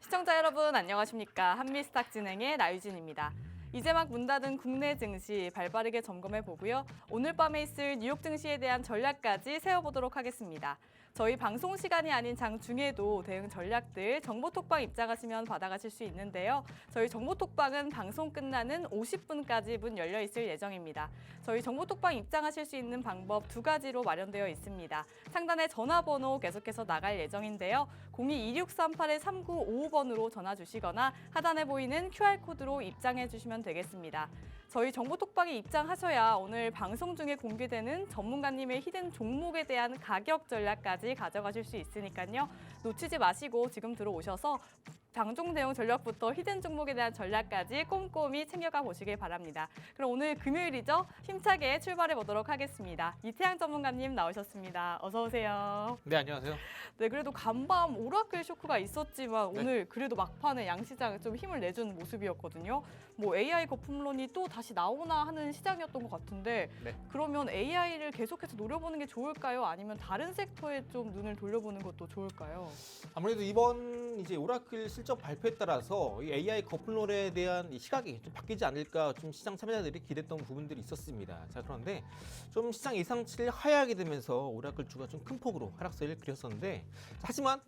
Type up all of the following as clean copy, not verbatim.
시청자 여러분 안녕하십니까. 한미스탁 진행의 나유진입니다. 이제 막 문 닫은 국내 증시 발빠르게 점검해 보고요. 오늘 밤에 있을 뉴욕 증시에 대한 전략까지 세워보도록 하겠습니다. 저희 방송 시간이 아닌 장중에도 대응 전략들 정보톡방 입장하시면 받아가실 수 있는데요. 저희 정보톡방은 방송 끝나는 50분까지 문 열려 있을 예정입니다. 저희 정보톡방 입장하실 수 있는 방법 두 가지로 마련되어 있습니다. 상단에 전화번호 계속해서 나갈 예정인데요. 02-2638-3955번으로 전화 주시거나 하단에 보이는 QR코드로 입장해 주시면 되겠습니다. 저희 정보톡방에 입장하셔야 오늘 방송 중에 공개되는 전문가님의 히든 종목에 대한 가격 전략까지 가져가실 수 있으니까요. 놓치지 마시고 지금 들어오셔서 장중 대응 전략부터 히든 종목에 대한 전략까지 꼼꼼히 챙겨가 보시길 바랍니다. 그럼 오늘 금요일이죠? 힘차게 출발해 보도록 하겠습니다. 이태양 전문가님 나오셨습니다. 어서 오세요. 네, 안녕하세요. 네, 그래도 간밤 오라클 쇼크가 있었지만 네. 오늘 그래도 막판에 양시장에 좀 힘을 내준 모습이었거든요. 뭐 AI 거품론이 또 다시 나오나 하는 시장이었던 것 같은데 네. 그러면 AI를 계속해서 노려보는 게 좋을까요? 아니면 다른 섹터에 좀 눈을 돌려보는 것도 좋을까요? 아무래도 이번 이제 오라클 실적 발표에 따라서 이 AI 거품론에 대한 이 시각이 좀 바뀌지 않을까 좀 시장 참여자들이 기대했던 부분들이 있었습니다. 자, 그런데 좀 시장 예상치를 하회하게 되면서 오라클 주가 좀 큰 폭으로 하락세를 그렸었는데 하지만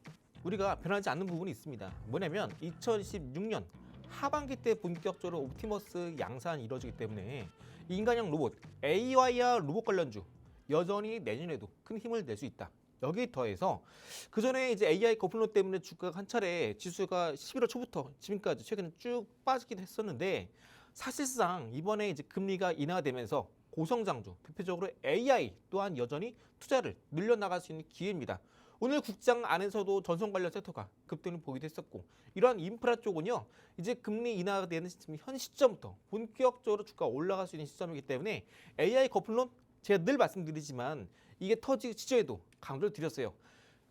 우리가 변하지 않는 부분이 있습니다. 뭐냐면 2016년 하반기 때 본격적으로 옵티머스 양산이 이루어지기 때문에 인간형 로봇 AI와 로봇 관련주 여전히 내년에도 큰 힘을 낼 수 있다. 여기에 더해서 그 전에 이제 AI 거품론 때문에 주가가 한 차례 지수가 11월 초부터 지금까지 최근에 쭉 빠지기도 했었는데 사실상 이번에 이제 금리가 인하되면서 고성장주 대표적으로 AI 또한 여전히 투자를 늘려나갈 수 있는 기회입니다. 오늘 국장 안에서도 전선 관련 섹터가 급등을 보기도 했었고 이러한 인프라 쪽은요 이제 금리 인하가 되는 현 시점부터 본격적으로 주가가 올라갈 수 있는 시점이기 때문에 AI 거품론 제가 늘 말씀드리지만 이게 터지기 직전에도 강조를 드렸어요.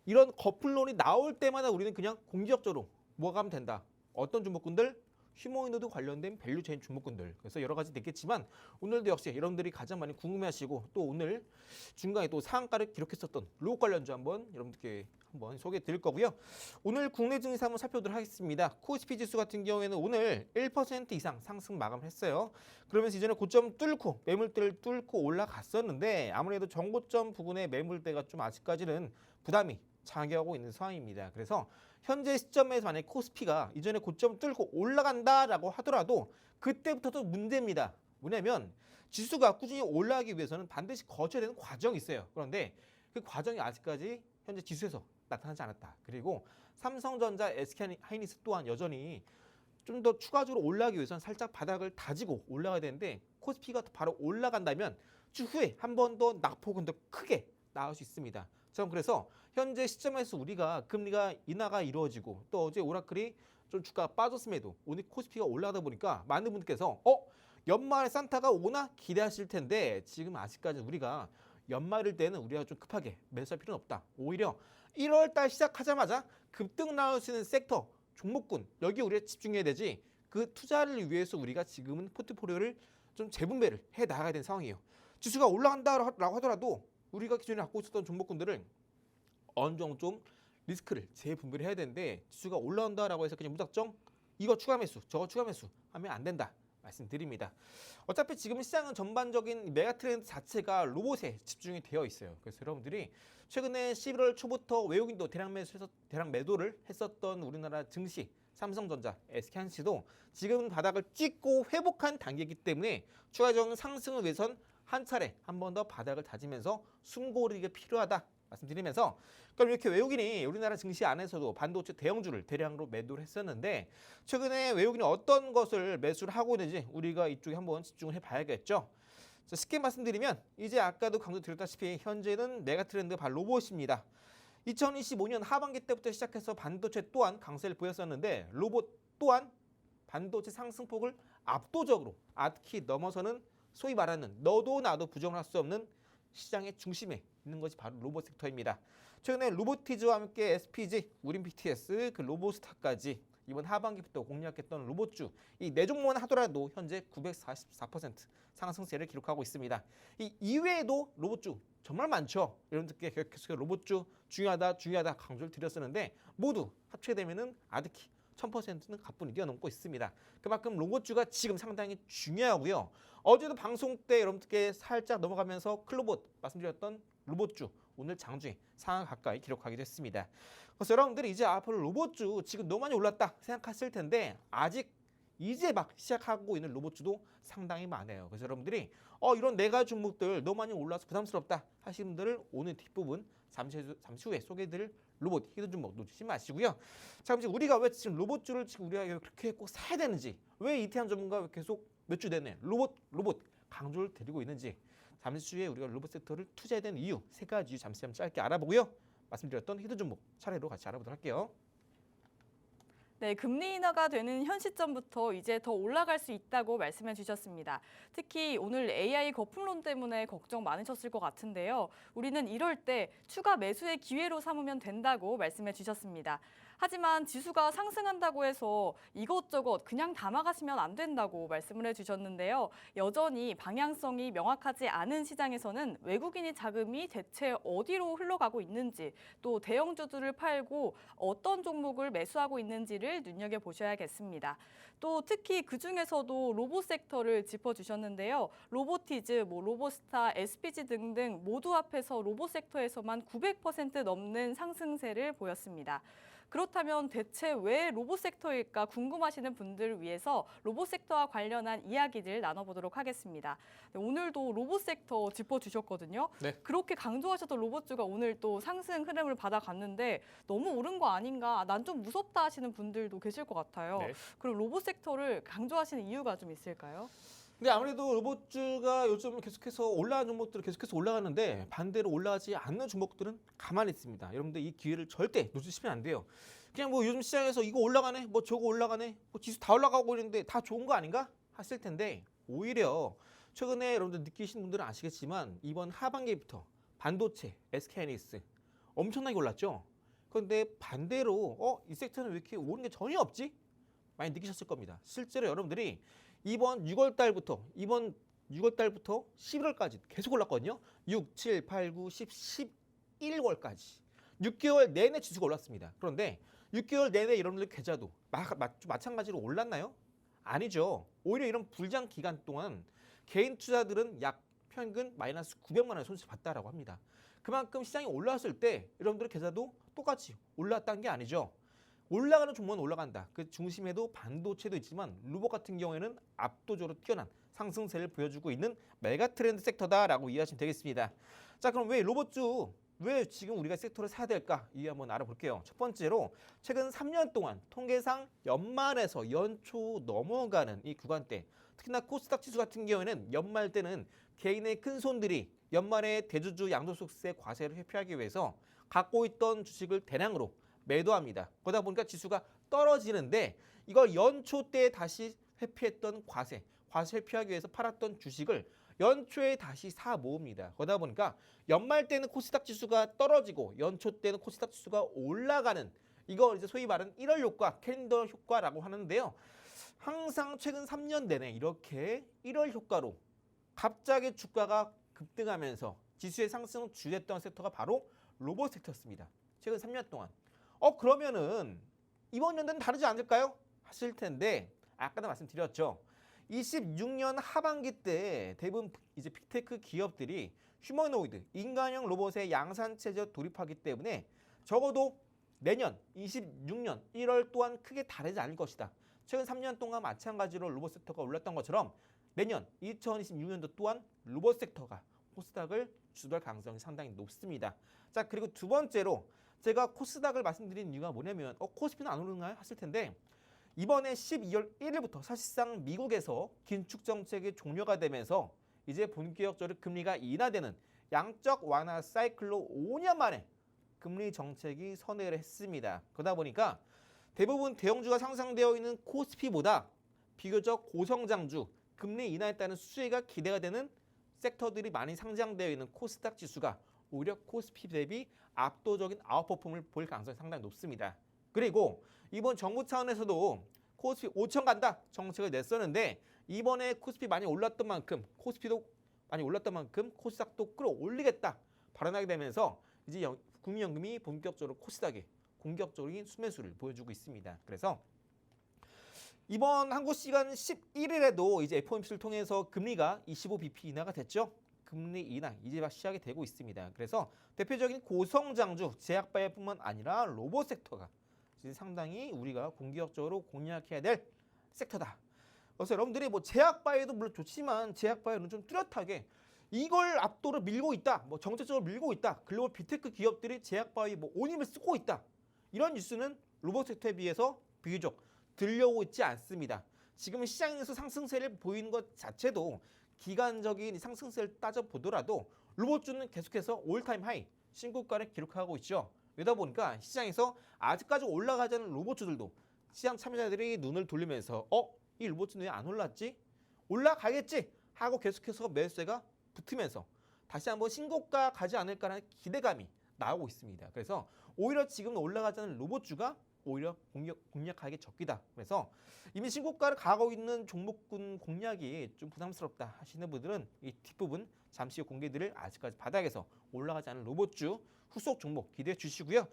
이런 거품론이 나올 때마다 우리는 그냥 공격적으로 뭐가 하면 된다. 어떤 종목군들? 휴머노이드 관련된 밸류체인 종목군들. 그래서 여러 가지 됐겠지만 오늘도 역시 여러분들이 가장 많이 궁금해하시고 또 오늘 중간에 또 상한가를 기록했었던 로봇 관련주 한번 여러분들께 한번 소개해 드릴 거고요. 오늘 국내 증시 한번 살펴보도록 하겠습니다. 코스피 지수 같은 경우에는 오늘 1% 이상 상승 마감했어요. 그러면서 이전에 고점 뚫고 매물대를 뚫고 올라갔었는데 아무래도 정고점 부근의 매물대가 좀 아직까지는 부담이 자기하고 있는 상황입니다. 그래서 현재 시점에서 만약 코스피가 이전에 고점 뚫고 올라간다라고 하더라도 그때부터도 문제입니다. 뭐냐면 지수가 꾸준히 올라가기 위해서는 반드시 거쳐야 되는 과정이 있어요. 그런데 그 과정이 아직까지 현재 지수에서 나타나지 않았다. 그리고 삼성전자, SK하이닉스 또한 여전히 좀 더 추가적으로 올라가기 위해서는 살짝 바닥을 다지고 올라가야 되는데 코스피가 바로 올라간다면 추후에 한 번 더 낙폭은 더 크게 나올 수 있습니다. 그래서 현재 시점에서 우리가 금리가 인하가 이루어지고 또 어제 오라클이 좀 주가가 빠졌음에도 오늘 코스피가 올라가다 보니까 많은 분들께서 연말에 산타가 오나 기대하실 텐데 지금 아직까지 우리가 연말일 때는 우리가 좀 급하게 매수할 필요는 없다. 오히려 1월 달 시작하자마자 급등 나올 수 있는 섹터, 종목군 여기 우리가 집중해야 되지 그 투자를 위해서 우리가 지금은 포트폴리오를 좀 재분배를 해 나가야 되는 상황이에요. 지수가 올라간다라고 하더라도 우리가 기존에 갖고 있었던 종목군들은 어느 정도 좀 리스크를 재분배를 해야 되는데 지수가 올라온다라고 해서 그냥 무작정 이거 추가 매수, 저거 추가 매수 하면 안 된다 말씀드립니다. 어차피 지금 시장은 전반적인 메가 트렌드 자체가 로봇에 집중이 되어 있어요. 그래서 여러분들이 최근에 11월 초부터 외국인도 대량 매도를 했었던 우리나라 증시 삼성전자, SK하이닉스도 지금 바닥을 찍고 회복한 단계이기 때문에 추가적인 상승을 위해선 한 차례 한 번 더 바닥을 다지면서 숨고르기가 필요하다 말씀드리면서 그럼 이렇게 외국인이 우리나라 증시 안에서도 반도체 대형주를 대량으로 매도를 했었는데 최근에 외국인이 어떤 것을 매수를 하고 있는지 우리가 이쪽에 한번 집중을 해봐야겠죠. 자, 쉽게 말씀드리면 이제 아까도 강조드렸다시피 현재는 메가트렌드 바로 로봇입니다. 2025년 하반기 때부터 시작해서 반도체 또한 강세를 보였었는데 로봇 또한 반도체 상승폭을 압도적으로 아득히 넘어서는 소위 말하는 너도 나도 부정할 수 없는 시장의 중심에 있는 것이 바로 로봇 섹터입니다. 최근에 로보티즈와 함께 SPG, 우린 BTS, 그 로보스타까지 이번 하반기부터 공략했던 로봇주 이 네 종목만 하더라도 현재 944% 상승세를 기록하고 있습니다. 이 이외에도 로봇주 정말 많죠. 여러분들께 계속 로봇주 중요하다 강조를 드렸었는데 모두 합체되면은 아득히 1000%는 가뿐히 뛰어넘고 있습니다. 그만큼 로봇주가 지금 상당히 중요하고요. 어제도 방송 때 여러분들께 살짝 넘어가면서 클로봇 말씀드렸던 로봇주 오늘 장중에 상한 가까이 기록하기도 했습니다. 그래서 여러분들이 이제 앞으로 로봇주 지금 너무 많이 올랐다 생각하실 텐데 아직 이제 막 시작하고 있는 로봇주도 상당히 많아요. 그래서 여러분들이 이런 네가 종목들 너무 많이 올라서 부담스럽다 하시는 분들을 오늘 뒷부분 잠시 후에 소개해드릴 로봇 히든 종목 놓치지 마시고요. 자, 그럼 이제 우리가 왜 지금 로봇주를 지금 우리가 그렇게 꼭 사야 되는지, 왜 이태한 전문가가 계속 몇 주 내내 로봇 강조를 드리고 있는지, 잠시 후에 우리가 로봇 섹터를 투자해야 되는 이유, 세 가지 이유 잠시 한번 짧게 알아보고요. 말씀드렸던 히든 종목 차례로 같이 알아보도록 할게요. 네, 금리 인하가 되는 현 시점부터 이제 더 올라갈 수 있다고 말씀해 주셨습니다. 특히 오늘 AI 거품론 때문에 걱정 많으셨을 것 같은데요. 우리는 이럴 때 추가 매수의 기회로 삼으면 된다고 말씀해 주셨습니다. 하지만 지수가 상승한다고 해서 이것저것 그냥 담아가시면 안 된다고 말씀을 해주셨는데요. 여전히 방향성이 명확하지 않은 시장에서는 외국인이 자금이 대체 어디로 흘러가고 있는지, 또 대형주들을 팔고 어떤 종목을 매수하고 있는지를 눈여겨보셔야겠습니다. 또 특히 그중에서도 로봇 섹터를 짚어주셨는데요. 로보티즈, 로보스타, SPG 등등 모두 합해서 로봇 섹터에서만 900% 넘는 상승세를 보였습니다. 그렇다면 대체 왜 로봇 섹터일까 궁금하시는 분들을 위해서 로봇 섹터와 관련한 이야기를 나눠보도록 하겠습니다. 네, 오늘도 로봇 섹터 짚어주셨거든요. 네. 그렇게 강조하셨던 로봇주가 오늘 또 상승 흐름을 받아갔는데 너무 오른 거 아닌가, 난 좀 무섭다 하시는 분들도 계실 것 같아요. 네. 그럼 로봇 섹터를 강조하시는 이유가 좀 있을까요? 근데 아무래도 로봇주가 요즘 계속해서 올라가는 종목들은 계속해서 올라가는데 반대로 올라가지 않는 종목들은 가만히 있습니다. 여러분들 이 기회를 절대 놓치시면 안 돼요. 그냥 요즘 시장에서 이거 올라가네, 저거 올라가네, 지수 다 올라가고 있는데 다 좋은 거 아닌가 하실 텐데 오히려 최근에 여러분들 느끼시는 분들은 아시겠지만 이번 하반기부터 반도체, SK하이닉스 엄청나게 올랐죠. 그런데 반대로 이 섹터는 왜 이렇게 오른 게 전혀 없지? 많이 느끼셨을 겁니다. 실제로 여러분들이 이번 6월 달부터 11월까지 계속 올랐거든요. 6, 7, 8, 9, 10, 11월까지 6개월 내내 지수가 올랐습니다. 그런데 6개월 내내 여러분들 계좌도 마찬가지로 올랐나요? 아니죠. 오히려 이런 불장 기간 동안 개인 투자들은 약 평균 마이너스 900만 원의 손실을 봤다라고 합니다. 그만큼 시장이 올라왔을 때 여러분들의 계좌도 똑같이 올랐다는 게 아니죠. 올라가는 종목은 올라간다. 그 중심에도 반도체도 있지만 로봇 같은 경우에는 압도적으로 뛰어난 상승세를 보여주고 있는 메가 트렌드 섹터다라고 이해하시면 되겠습니다. 자, 그럼 왜 지금 우리가 섹터를 사야 될까? 이해 한번 알아볼게요. 첫 번째로 최근 3년 동안 통계상 연말에서 연초 넘어가는 이 구간대, 특히나 코스닥 지수 같은 경우에는 연말 때는 개인의 큰 손들이 연말에 대주주 양도소득세 과세를 회피하기 위해서 갖고 있던 주식을 대량으로 매도합니다. 그러다 보니까 지수가 떨어지는데 이걸 연초 때 다시 회피했던 과세 회피하기 위해서 팔았던 주식을 연초에 다시 사 모읍니다. 그러다 보니까 연말 때는 코스닥 지수가 떨어지고 연초 때는 코스닥 지수가 올라가는, 이거 이제 소위 말하는 1월 효과, 캘린더 효과라고 하는데요. 항상 최근 3년 내내 이렇게 1월 효과로 갑자기 주가가 급등하면서 지수의 상승을 주도했던 섹터가 바로 로봇 섹터였습니다. 최근 3년 동안. 그러면은 이번 연도는 다르지 않을까요? 하실 텐데 아까도 말씀드렸죠. 26년 하반기 때 대부분 이제 빅테크 기업들이 휴머노이드, 인간형 로봇의 양산 체제 돌입하기 때문에 적어도 내년 26년 1월 또한 크게 다르지 않을 것이다. 최근 3년 동안 마찬가지로 로봇 섹터가 올랐던 것처럼 내년 2026년도 또한 로봇 섹터가 코스닥을 주도할 가능성이 상당히 높습니다. 자, 그리고 두 번째로 제가 코스닥을 말씀드린 이유가 뭐냐면 코스피는 안 오르나요? 하실 텐데 이번에 12월 1일부터 사실상 미국에서 긴축 정책이 종료가 되면서 이제 본격적으로 금리가 인하되는 양적 완화 사이클로 5년 만에 금리 정책이 선회를 했습니다. 그러다 보니까 대부분 대형주가 상장되어 있는 코스피보다 비교적 고성장주, 금리 인하에 따른 수혜가 기대가 되는 섹터들이 많이 상장되어 있는 코스닥 지수가 오히려 코스피 대비 압도적인 아웃퍼폼을 보일 가능성이 상당히 높습니다. 그리고 이번 정부 차원에서도 코스피 5천 간다 정책을 냈었는데 이번에 코스피 많이 올랐던 만큼 코스피도 많이 올랐던 만큼 코스닥도 끌어올리겠다 발언하게 되면서 이제 국민연금이 본격적으로 코스닥에 공격적인 수매수를 보여주고 있습니다. 그래서 이번 한국 시간 11일에도 이제 FOMC를 통해서 금리가 25bp 인하가 됐죠. 금리 인하 이제 막 시작이 되고 있습니다. 그래서 대표적인 고성장주 제약바이오뿐만 아니라 로봇 섹터가 이제 상당히 우리가 공격적으로 공략해야 될 섹터다. 그래서 여러분들이 뭐 제약바이오도 물론 좋지만 제약바이오는 좀 뚜렷하게 이걸 압도로 밀고 있다. 뭐 정책적으로 밀고 있다. 글로벌 빅테크 기업들이 제약바이오 뭐 온 힘을 쓰고 있다. 이런 뉴스는 로봇 섹터에 비해서 비교적 들려오고 있지 않습니다. 지금 시장에서 상승세를 보이는 것 자체도 기간적인 상승세를 따져보더라도 로봇주는 계속해서 올타임 하이 신고가를 기록하고 있죠. 이러다 보니까 시장에서 아직까지 올라가지 않은 로봇주들도 시장 참여자들이 눈을 돌리면서 이 로봇주는 왜 안 올랐지? 올라가겠지 하고 계속해서 매수세가 붙으면서 다시 한번 신고가 가지 않을까라는 기대감이 나오고 있습니다. 그래서 오히려 지금 올라가지 않은 로봇주가 오히려 공략하기 적기다. 그래서 이미 신고가를 가고 있는 종목군 공략이 좀 부담스럽다 하시는 분들은 이 뒷부분 잠시 후 공개드릴 아직까지 바닥에서 올라가지 않은 로봇주 후속 종목 기대해 주시고요.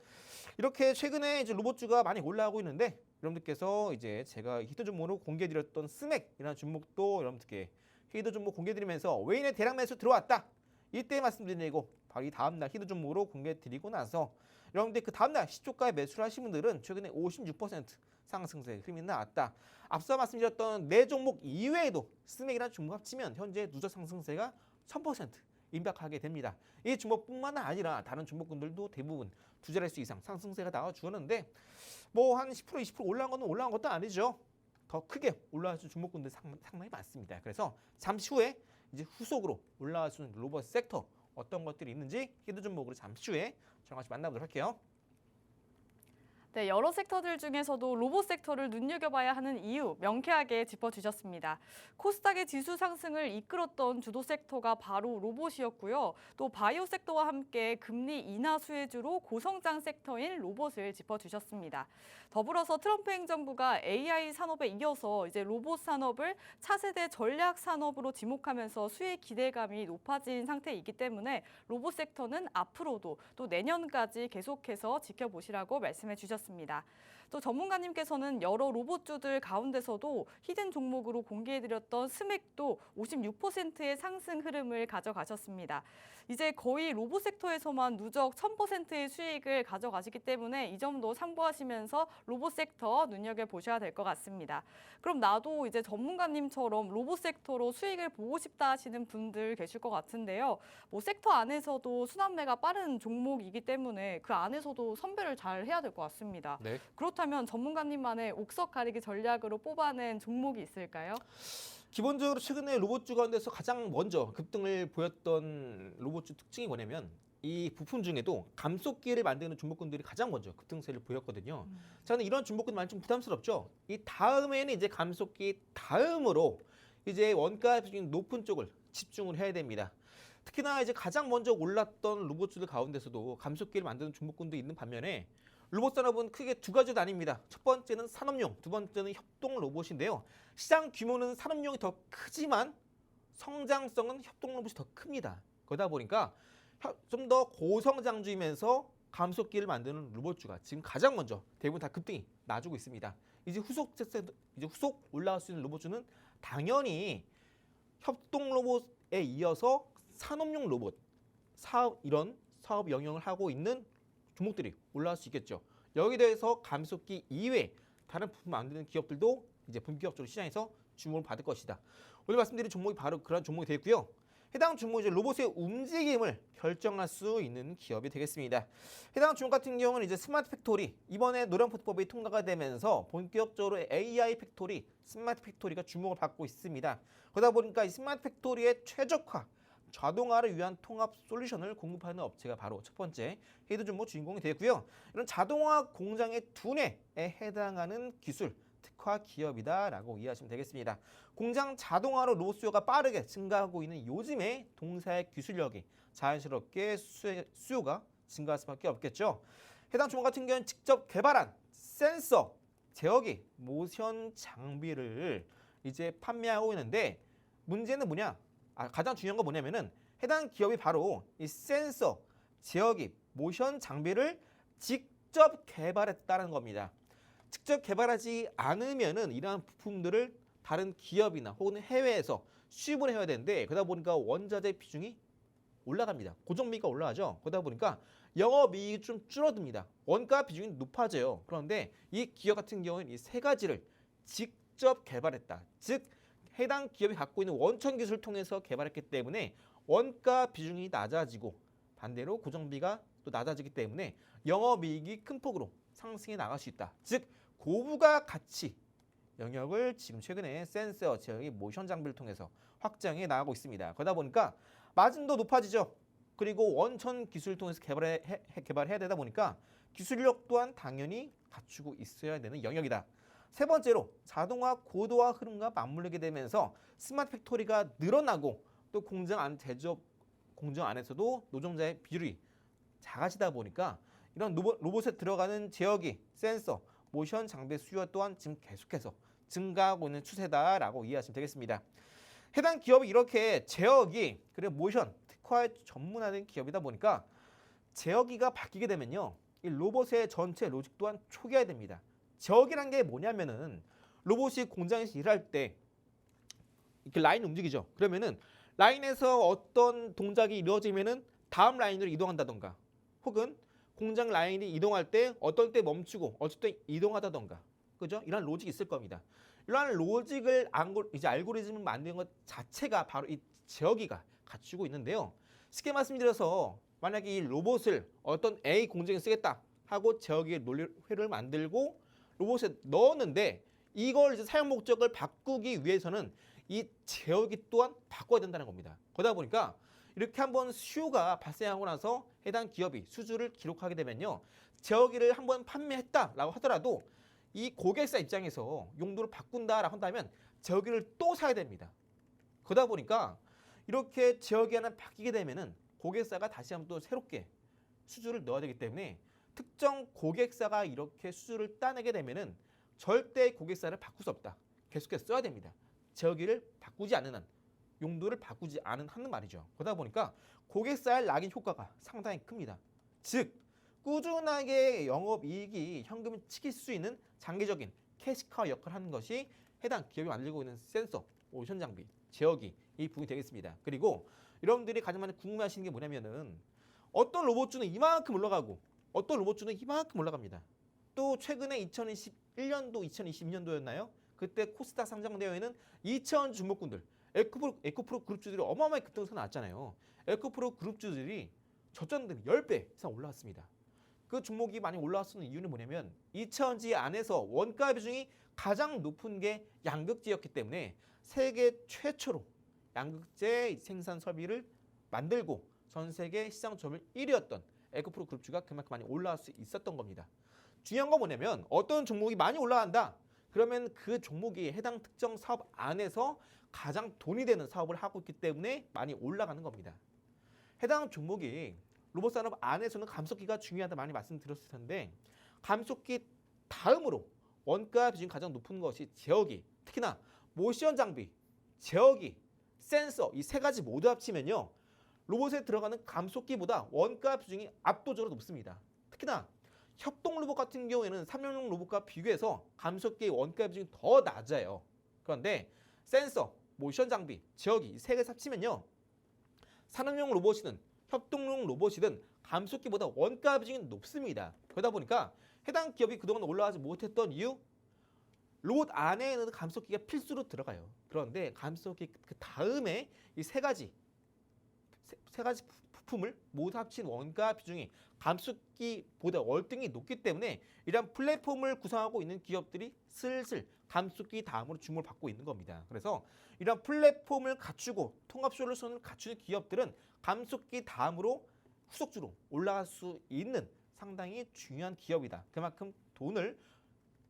이렇게 최근에 이제 로봇주가 많이 올라가고 있는데 여러분들께서 이제 제가 히트 종목으로 공개드렸던 스맥이라는 종목도 여러분들께 히트 종목 공개드리면서 외인의 대량 매수 들어왔다. 이때 말씀드리고 바로 이 다음날 히트 종목으로 공개드리고 나서 여러분들 그 다음날 시초가에 매수를 하신 분들은 최근에 56% 상승세 흐름이 나왔다. 앞서 말씀드렸던 네 종목 이외에도 스맥이라는 종목 합치면 현재 누적 상승세가 1000% 임박하게 됩니다. 이 종목뿐만 아니라 다른 종목군들도 대부분 두 자릿수 이상 상승세가 나와주었는데 뭐 한 10% 20% 올라간 건 올라간 것도 아니죠. 더 크게 올라갈 수 있는 종목군들 상당히 많습니다. 그래서 잠시 후에 이제 후속으로 올라갈 수 있는 로봇 섹터 어떤 것들이 있는지 히드 종목으로 잠시 후에 저랑 같이 만나보도록 할게요. 네, 여러 섹터들 중에서도 로봇 섹터를 눈여겨봐야 하는 이유 명쾌하게 짚어주셨습니다. 코스닥의 지수 상승을 이끌었던 주도 섹터가 바로 로봇이었고요. 또 바이오 섹터와 함께 금리 인하 수혜주로 고성장 섹터인 로봇을 짚어주셨습니다. 더불어서 트럼프 행정부가 AI 산업에 이어서 이제 로봇 산업을 차세대 전략 산업으로 지목하면서 수혜 기대감이 높아진 상태이기 때문에 로봇 섹터는 앞으로도 또 내년까지 계속해서 지켜보시라고 말씀해 주셨습니다. 또 전문가님께서는 여러 로봇주들 가운데서도 히든 종목으로 공개해드렸던 스맥도 56%의 상승 흐름을 가져가셨습니다. 이제 거의 로봇 섹터에서만 누적 1000%의 수익을 가져가시기 때문에 이 점도 참고하시면서 로봇 섹터 눈여겨보셔야 될 것 같습니다. 그럼 나도 이제 전문가님처럼 로봇 섹터로 수익을 보고 싶다 하시는 분들 계실 것 같은데요. 뭐 섹터 안에서도 순환매가 빠른 종목이기 때문에 그 안에서도 선별을 잘 해야 될 것 같습니다. 네. 그렇다면 전문가님만의 옥석 가리기 전략으로 뽑아낸 종목이 있을까요? 기본적으로 최근에 로봇주 가운데서 가장 먼저 급등을 보였던 로봇주 특징이 뭐냐면 이 부품 중에도 감속기를 만드는 종목군들이 가장 먼저 급등세를 보였거든요. 저는 이런 종목군 많이 좀 부담스럽죠. 이 다음에는 이제 감속기 다음으로 이제 원가 비중이 높은 쪽을 집중을 해야 됩니다. 특히나 이제 가장 먼저 올랐던 로봇주들 가운데서도 감속기를 만드는 종목군도 있는 반면에 로봇 산업은 크게 두 가지 나뉩니다. 첫 번째는 산업용, 두 번째는 협동 로봇인데요. 시장 규모는 산업용이 더 크지만 성장성은 협동 로봇이 더 큽니다. 그러다 보니까 좀 더 고성장주이면서 감속기를 만드는 로봇주가 지금 가장 먼저 대부분 다 급등이 나주고 있습니다. 이제 후속 올라갈 수 있는 로봇주는 당연히 협동 로봇에 이어서 산업용 로봇, 이런 사업 영역을 하고 있는 종목들이 올라갈 수 있겠죠. 여기에 대해서 감속기 이외에 다른 부품 만드는 기업들도 이제 본격적으로 시장에서 주목을 받을 것이다. 오늘 말씀드린 종목이 바로 그런 종목이 되겠고요. 해당 종목이 이제 로봇의 움직임을 결정할 수 있는 기업이 되겠습니다. 해당 종목 같은 경우는 이제 스마트 팩토리, 이번에 노령포트법이 통과가 되면서 본격적으로 AI 팩토리, 스마트 팩토리가 주목을 받고 있습니다. 그러다 보니까 이 스마트 팩토리의 최적화, 자동화를 위한 통합 솔루션을 공급하는 업체가 바로 첫 번째 헤드 종목 주인공이 되고요. 이런 자동화 공장의 두뇌에 해당하는 기술 특화 기업이다라고 이해하시면 되겠습니다. 공장 자동화로 로봇 수요가 빠르게 증가하고 있는 요즘에 동사의 기술력이 자연스럽게 수요가 증가할 수밖에 없겠죠. 해당 종목 같은 경우는 직접 개발한 센서, 제어기, 모션 장비를 이제 판매하고 있는데 문제는 뭐냐? 가장 중요한 건 뭐냐면은 해당 기업이 바로 이 센서, 제어기, 모션 장비를 직접 개발했다는 겁니다. 직접 개발하지 않으면은 이러한 부품들을 다른 기업이나 혹은 해외에서 수입을 해야 되는데 그러다 보니까 원자재 비중이 올라갑니다. 고정비가 올라가죠. 그러다 보니까 영업이익이 좀 줄어듭니다. 원가 비중이 높아져요. 그런데 이 기업 같은 경우는 이 세 가지를 직접 개발했다. 즉 해당 기업이 갖고 있는 원천 기술을 통해서 개발했기 때문에 원가 비중이 낮아지고 반대로 고정비가 또 낮아지기 때문에 영업이익이 큰 폭으로 상승해 나갈 수 있다. 즉 고부가 가치 영역을 지금 최근에 센서, 제어기, 모션 장비를 통해서 확장해 나가고 있습니다. 그러다 보니까 마진도 높아지죠. 그리고 원천 기술을 통해서 개발해야 되다 보니까 기술력 또한 당연히 갖추고 있어야 되는 영역이다. 세 번째로 자동화 고도화 흐름과 맞물리게 되면서 스마트 팩토리가 늘어나고 또 공장 안 제조업 공정 안에서도 노동자의 비율이 작아지다 보니까 이런 로봇에 들어가는 제어기, 센서, 모션 장비 수요 또한 지금 계속해서 증가하고 있는 추세다라고 이해하시면 되겠습니다. 해당 기업이 이렇게 제어기 그리고 모션 특화에 전문화된 기업이다 보니까 제어기가 바뀌게 되면요, 이 로봇의 전체 로직 또한 초기화됩니다. 제어기란 게 뭐냐면은 로봇이 공장에서 일할 때 이렇게 라인 움직이죠. 그러면은 라인에서 어떤 동작이 이루어지면은 다음 라인으로 이동한다던가, 혹은 공장 라인이 이동할 때 어떤 때 멈추고 어떤 때 이동하다던가, 그죠? 이런 로직이 있을 겁니다. 이러한 로직을 이제 알고리즘을 만드는 것 자체가 바로 이 제어기가 갖추고 있는데요. 쉽게 말씀드려서 만약에 이 로봇을 어떤 A 공장에 쓰겠다 하고 제어기의 논리회를 만들고 로봇에 넣었는데 이걸 이제 사용 목적을 바꾸기 위해서는 이 제어기 또한 바꿔야 된다는 겁니다. 그러다 보니까 이렇게 한번 수요가 발생하고 나서 해당 기업이 수주를 기록하게 되면요, 제어기를 한번 판매했다라고 하더라도 이 고객사 입장에서 용도를 바꾼다라고 한다면 제어기를 또 사야 됩니다. 그러다 보니까 이렇게 제어기 하나 바뀌게 되면은 고객사가 다시 한번 또 새롭게 수주를 넣어야 되기 때문에 특정 고객사가 이렇게 수주를 따내게 되면은 절대 고객사를 바꿀 수 없다. 계속해서 써야 됩니다. 제어기를 바꾸지 않는 한, 용도를 바꾸지 않은 한 말이죠. 그러다 보니까 고객사의 락인 효과가 상당히 큽니다. 즉 꾸준하게 영업이익이 현금을 치킬 수 있는 장기적인 캐시카우 역할을 하는 것이 해당 기업이 만들고 있는 센서, 모션 장비, 제어기 이 부분이 되겠습니다. 그리고 여러분들이 가장 많이 궁금해하시는 게 뭐냐면은 어떤 로봇주는 이만큼 올라가고 어떤 로봇주는 이만큼 올라갑니다. 또 최근에 2021년도, 2022년도였나요? 그때 코스닥 상장되어 있는 2천 주목군들, 에코프로 그룹주들이 어마어마하게 급등해서 나왔잖아요. 에코프로 그룹주들이 저점 대비 10배 이상 올라왔습니다. 그 종목이 많이 올라왔는 이유는 뭐냐면 2차전지 안에서 원가 비중이 가장 높은 게 양극재였기 때문에 세계 최초로 양극재 생산 설비를 만들고 전 세계 시장 점유율 1위였던 에코프로 그룹주가 그만큼 많이 올라갈 수 있었던 겁니다. 중요한 건 뭐냐면 어떤 종목이 많이 올라간다. 그러면 그 종목이 해당 특정 사업 안에서 가장 돈이 되는 사업을 하고 있기 때문에 많이 올라가는 겁니다. 해당 종목이 로봇 산업 안에서는 감속기가 중요하다 많이 말씀드렸을 텐데 감속기 다음으로 원가 비중이 가장 높은 것이 제어기, 특히나 모션 장비, 제어기, 센서 이 세 가지 모두 합치면요, 로봇에 들어가는 감속기보다 원가 비중이 압도적으로 높습니다. 특히나 협동 로봇 같은 경우에는 3륜용 로봇과 비교해서 감속기의 원가 비중이 더 낮아요. 그런데 센서, 모션 장비, 제어기 이 세 개 합치면요, 산업용 로봇이든 협동용 로봇이든 감속기보다 원가 비중이 높습니다. 그러다 보니까 해당 기업이 그동안 올라가지 못했던 이유, 로봇 안에는 감속기가 필수로 들어가요. 그런데 감속기 그 다음에 이 세 가지 부품을 모두 합친 원가 비중이 감속기보다 월등히 높기 때문에 이러한 플랫폼을 구성하고 있는 기업들이 슬슬 감속기 다음으로 주목을 받고 있는 겁니다. 그래서 이러한 플랫폼을 갖추고 통합 솔루션을 갖추는 기업들은 감속기 다음으로 후속주로 올라갈 수 있는 상당히 중요한 기업이다. 그만큼 돈을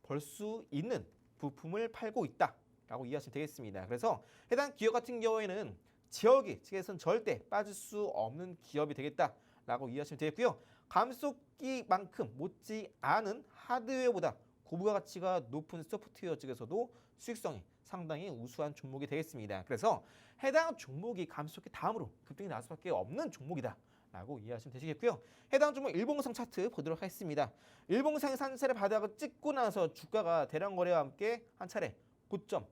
벌 수 있는 부품을 팔고 있다라고 이해하시면 되겠습니다. 그래서 해당 기업 같은 경우에는 제어기 측에서는 절대 빠질 수 없는 기업이 되겠다라고 이해하시면 되겠고요. 감속기만큼 못지 않은 하드웨어보다 고부가 가치가 높은 소프트웨어 측에서도 수익성이 상당히 우수한 종목이 되겠습니다. 그래서 해당 종목이 감속기 다음으로 급등이 나올 수밖에 없는 종목이다 라고 이해하시면 되시겠고요. 해당 종목 일봉상 차트 보도록 하겠습니다. 일봉상에서 한 차례 바닥을 찍고 나서 주가가 대량 거래와 함께 한 차례 고점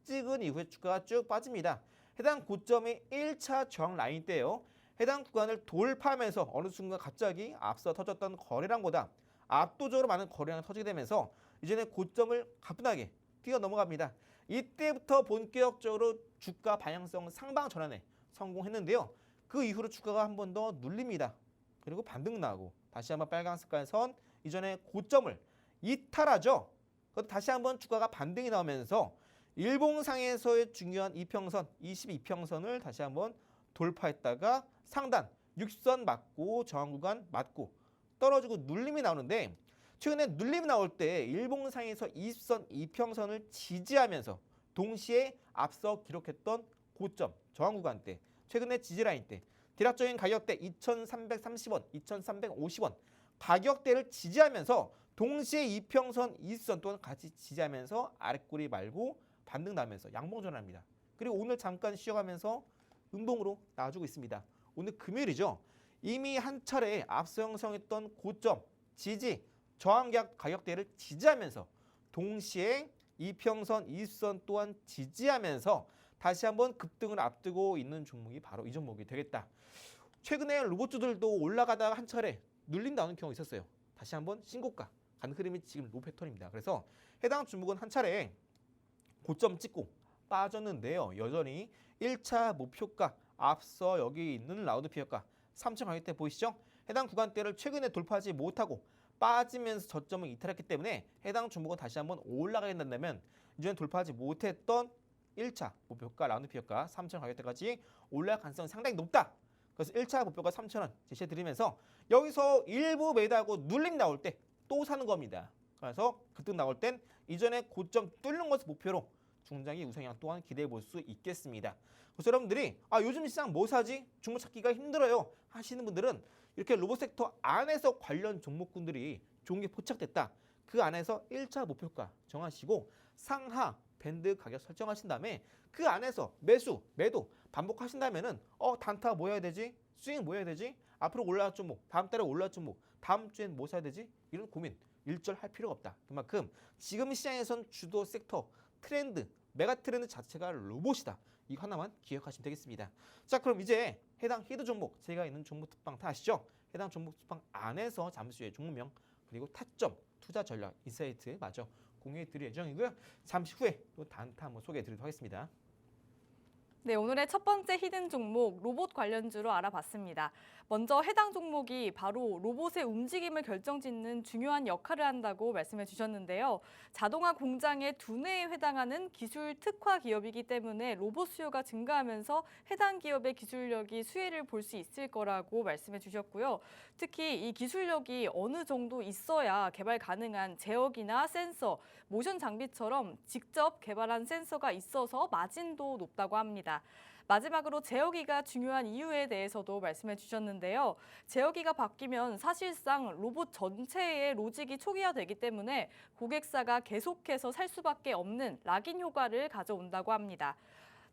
찍은 이후에 주가가 쭉 빠집니다. 해당 고점이 1차 저항 라인 때요. 해당 구간을 돌파하면서 어느 순간 갑자기 앞서 터졌던 거래량보다 압도적으로 많은 거래량이 터지게 되면서 이제는 고점을 가뿐하게 뛰어 넘어갑니다. 이때부터 본격적으로 주가 방향성 상방 전환에 성공했는데요. 그 이후로 주가가 한 번 더 눌립니다. 그리고 반등 나고 다시 한번 빨간 색깔 선 이전에 고점을 이탈하죠. 다시 한번 주가가 반등이 나오면서 일봉상에서의 중요한 이평선 22평선을 다시 한번 돌파했다가 상단 60선 맞고 저항 구간 맞고 떨어지고 눌림이 나오는데 최근에 눌림이 나올 때 일봉상에서 20선 이평선을 지지하면서 동시에 앞서 기록했던 고점 저항 구간 때 최근에 지지라인 때 대략적인 가격대 2,330원, 2,350원 가격대를 지지하면서 동시에 이평선, 20선 또한 같이 지지하면서 아랫꼬리 말고 반등 나면서 양봉 전환합니다. 그리고 오늘 잠깐 쉬어가면서 음봉으로 나와주고 있습니다. 오늘 금요일이죠. 이미 한 차례 앞서 형성했던 고점, 지지, 저항 가격대를 지지하면서 동시에 이평선, 20선 또한 지지하면서 다시 한번 급등을 앞두고 있는 종목이 바로 이 종목이 되겠다. 최근에 로봇주들도 올라가다가 한 차례 눌림 나오는 경우가 있었어요. 다시 한번 신고가 간 흐름이 지금 로 패턴입니다. 그래서 해당 종목은 한 차례 고점 찍고 빠졌는데요. 여전히 1차 목표가 앞서 여기 있는 라운드 피어가 3천 가격대 보이시죠? 해당 구간대를 최근에 돌파하지 못하고 빠지면서 저점을 이탈했기 때문에 해당 종목은 다시 한번 올라가야 된다면 이전에 돌파하지 못했던 1차 목표가 라운드 피어가 3천 가격대까지 올라갈 가능성이 상당히 높다. 그래서 1차 목표가 3,000원 제시해드리면서 여기서 일부 매도하고 눌림 나올 때 또 사는 겁니다. 그래서 급등 나올 땐 이전에 고점 뚫는 것을 목표로 중장기 우상향 또한 기대해 볼 수 있겠습니다. 그래서 여러분들이 요즘 시장 뭐 사지? 종목 찾기가 힘들어요 하시는 분들은 이렇게 로봇 섹터 안에서 관련 종목군들이 좋은 게 포착됐다. 그 안에서 1차 목표가 정하시고 상하 밴드 가격 설정하신 다음에 그 안에서 매수, 매도 반복하신다면은 단타 뭐 해야 되지? 스윙 뭐 해야 되지? 앞으로 올라갈 종목, 다음 달에 올라갈 종목, 다음 주엔 뭐 사야 되지? 이런 고민 일절 할 필요가 없다. 그만큼 지금 시장에선 주도 섹터, 트렌드, 메가 트렌드 자체가 로봇이다. 이거 하나만 기억하시면 되겠습니다. 자, 그럼 이제 해당 히드 종목, 제가 있는 종목 특방 다 아시죠? 해당 종목 특방 안에서 잠시 후에 종목명 그리고 타점, 투자 전략, 인사이트 마저 공유해 드릴 예정이고요. 잠시 후에 또 단타 한번 소개해 드리도록 하겠습니다. 네, 오늘의 첫 번째 히든 종목 로봇 관련주로 알아봤습니다. 먼저 해당 종목이 바로 로봇의 움직임을 결정짓는 중요한 역할을 한다고 말씀해 주셨는데요. 자동화 공장의 두뇌에 해당하는 기술 특화 기업이기 때문에 로봇 수요가 증가하면서 해당 기업의 기술력이 수혜를 볼 수 있을 거라고 말씀해 주셨고요. 특히 이 기술력이 어느 정도 있어야 개발 가능한 제어기나 센서, 모션 장비처럼 직접 개발한 센서가 있어서 마진도 높다고 합니다. 마지막으로 제어기가 중요한 이유에 대해서도 말씀해 주셨는데요. 제어기가 바뀌면 사실상 로봇 전체의 로직이 초기화되기 때문에 고객사가 계속해서 살 수밖에 없는 락인 효과를 가져온다고 합니다.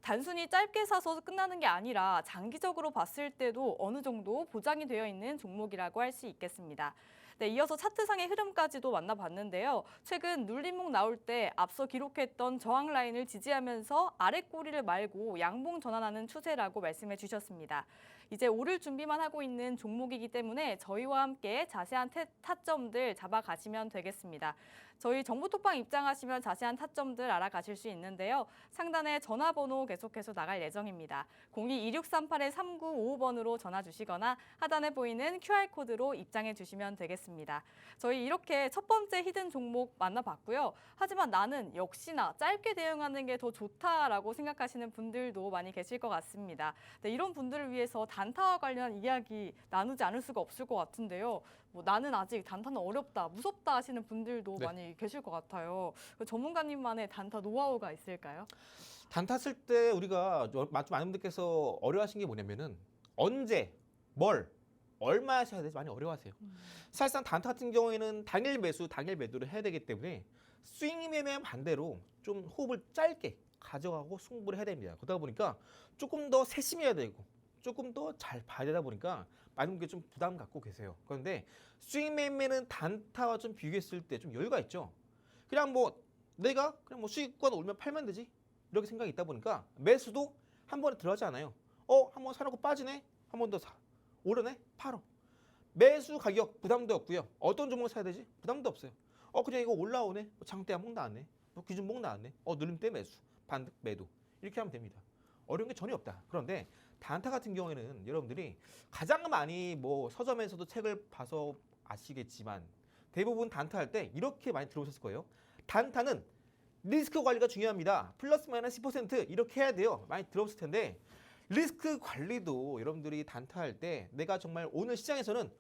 단순히 짧게 사서 끝나는 게 아니라 장기적으로 봤을 때도 어느 정도 보장이 되어 있는 종목이라고 할 수 있겠습니다. 네, 이어서 차트상의 흐름까지도 만나봤는데요. 최근 눌림목 나올 때 앞서 기록했던 저항 라인을 지지하면서 아랫꼬리를 말고 양봉 전환하는 추세라고 말씀해 주셨습니다. 이제 오를 준비만 하고 있는 종목이기 때문에 저희와 함께 자세한 타점들 잡아가시면 되겠습니다. 저희 정보톡방 입장하시면 자세한 타점들 알아가실 수 있는데요. 상단에 전화번호 계속해서 나갈 예정입니다. 02-2638-3955번으로 전화 주시거나 하단에 보이는 QR코드로 입장해 주시면 되겠습니다. 저희 이렇게 첫 번째 히든 종목 만나봤고요. 하지만 나는 역시나 짧게 대응하는 게 더 좋다라고 생각하시는 분들도 많이 계실 것 같습니다. 네, 이런 분들을 위해서 단타와 관련한 이야기 나누지 않을 수가 없을 것 같은데요. 나는 아직 단타는 어렵다, 무섭다 하시는 분들도 많이 계실 것 같아요. 전문가님만의 단타 노하우가 있을까요? 단타 쓸 때 우리가 많은 분들께서 어려워하신 게 뭐냐면은 언제, 뭘, 얼마 하셔야 될지 많이 어려워하세요. 사실상 단타 같은 경우에는 당일 매수, 당일 매도를 해야 되기 때문에 스윙이면 반대로 좀 호흡을 짧게 가져가고 승부를 해야 됩니다. 그러다 보니까 조금 더 세심해야 되고 조금 더 잘 봐야 되다 보니까 많은 분께 좀 부담 갖고 계세요. 그런데 스윙 매매는 단타와 좀 비교했을 때 좀 여유가 있죠. 그냥 뭐 내가 그냥 뭐 수익권 올면 팔면 되지 이렇게 생각이 있다 보니까 매수도 한 번에 들어가지 않아요. 한 번 사놓고 빠지네, 한 번 더 사, 오르네, 팔어. 매수 가격 부담도 없고요. 어떤 종목 사야 되지? 부담도 없어요. 그냥 이거 올라오네, 장대 한목 나왔네, 기준목 나왔네, 누림 때 매수, 반등 매도 이렇게 하면 됩니다. 어려운 게 전혀 없다. 그런데 단타 같은 경우에는 여러분들이 가장 많이 뭐 서점에서도 책을 봐서 아시겠지만 대부분 단타 할 때 이렇게 많이 들어보셨을 거예요. 단타는 리스크 관리가 중요합니다. 플러스 마이너스 10% 이렇게 해야 돼요. 많이 들어봤을 텐데 리스크 관리도 여러분들이 단타할 때 내가 정말 오늘 시장에서는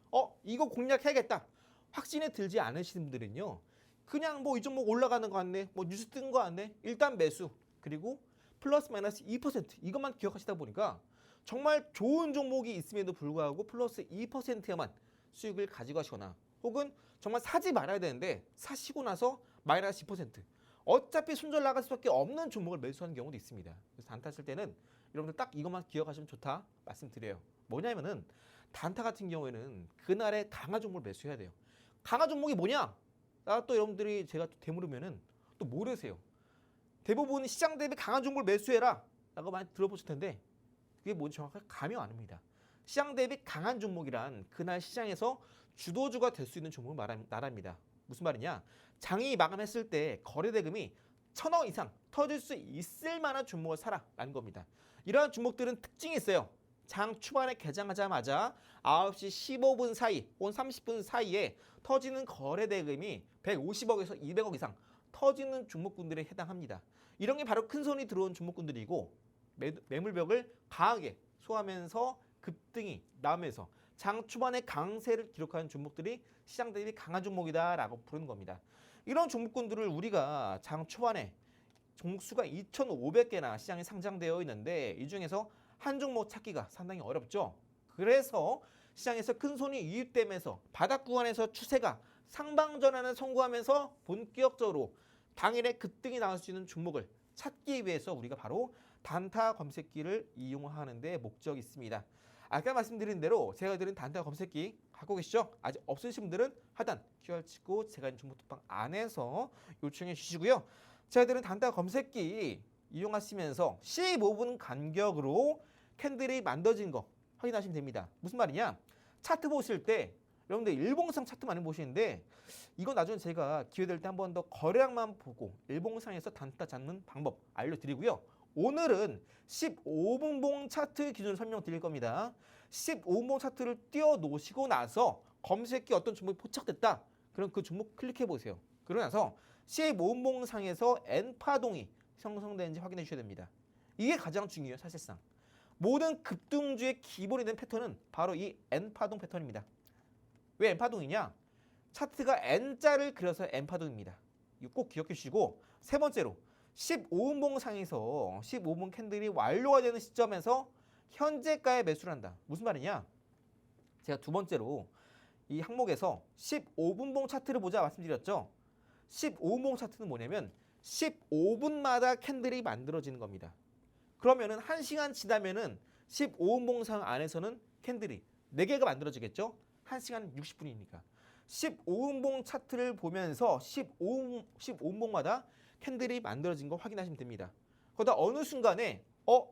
이거 공략해야겠다 확신에 들지 않으시는 분들은요, 그냥 뭐 이 종목 올라가는 거 같네, 뭐 뉴스 뜬 거 같네, 일단 매수, 그리고 플러스 마이너스 2% 이것만 기억하시다 보니까 정말 좋은 종목이 있음에도 불구하고 플러스 2%에만 수익을 가지고 가시거나, 혹은 정말 사지 말아야 되는데 사시고 나서 마이너스 10%, 어차피 손절 나갈 수밖에 없는 종목을 매수하는 경우도 있습니다. 그래서 단타 칠 때는 여러분들 딱 이것만 기억하시면 좋다 말씀드려요. 뭐냐면은 단타 같은 경우에는 그날의 강한 종목을 매수해야 돼요. 강한 종목이 뭐냐? 또 여러분들이 제가 또 되물으면은 또 모르세요. 대부분 시장 대비 강한 종목을 매수해라 라고 많이 들어보실 텐데 그게 뭔지 정확하게 감이 안 옵니다. 시장 대비 강한 종목이란 그날 시장에서 주도주가 될 수 있는 종목을 말합니다. 무슨 말이냐? 장이 마감했을 때 거래 대금이 1,000억 이상 터질 수 있을 만한 종목을 사라라는 겁니다. 이러한 종목들은 특징이 있어요. 장 초반에 개장하자마자 9시 15분 사이 혹은 30분 사이에 터지는 거래 대금이 150억에서 200억 이상 터지는 종목군들에 해당합니다. 이런 게 바로 큰 손이 들어온 종목군들이고 매물벽을 강하게 소화하면서 급등이 나오면서 장 초반에 강세를 기록하는 종목들이 시장 대비 강한 종목이다라고 부르는 겁니다. 이런 종목군들을 우리가 장 초반에 종목수가 2,500개나 시장에 상장되어 있는데 이 중에서 한 종목 찾기가 상당히 어렵죠. 그래서 시장에서 큰 손이 유입되면서 바닥 구간에서 추세가 상방 전환을 성공하면서 본격적으로 당일에 급등이 나올 수 있는 종목을 찾기 위해서 우리가 바로 단타 검색기를 이용하는 데 목적이 있습니다. 아까 말씀드린 대로 제가 드린 단타 검색기 갖고 계시죠? 아직 없으신 분들은 하단 QR 찍고 제가 있는 종목 톡방 안에서 요청해 주시고요. 제가 드린 단타 검색기 이용하시면서 15분 간격으로 캔들이 만들어진 거 확인하시면 됩니다. 무슨 말이냐? 차트 보실 때 여러분들 일봉상 차트 많이 보시는데 이거 나중에 제가 기회될 때 한 번 더 거래량만 보고 일봉상에서 단타 잡는 방법 알려드리고요. 오늘은 15분봉 차트 기준으로 설명드릴 겁니다. 15분봉 차트를 띄워 놓으시고 나서 검색기 어떤 종목이 포착됐다. 그럼 그 종목 클릭해 보세요. 그러고 나서 15분봉 상에서 N파동이 형성되는지 확인해 주셔야 됩니다. 이게 가장 중요해요. 사실상 모든 급등주의 기본이 된 패턴은 바로 이 N파동 패턴입니다. 왜 N파동이냐? 차트가 N자를 그려서 N파동입니다. 이거 꼭 기억해 주시고, 세 번째로 15분봉 상에서 15분 캔들이 완료가 되는 시점에서 현재가에 매수를 한다. 무슨 말이냐? 제가 두 번째로 이 항목에서 15분봉 차트를 보자 말씀드렸죠. 15분봉 차트는 뭐냐면 15분마다 캔들이 만들어지는 겁니다. 그러면은 1시간 지나면은 15분봉 상 안에서는 캔들이 4개가 만들어지겠죠. 1시간 60분이니까. 15분봉 차트를 보면서 15분봉마다 캔들이 만들어진 거 확인하시면 됩니다. 그러다 어느 순간에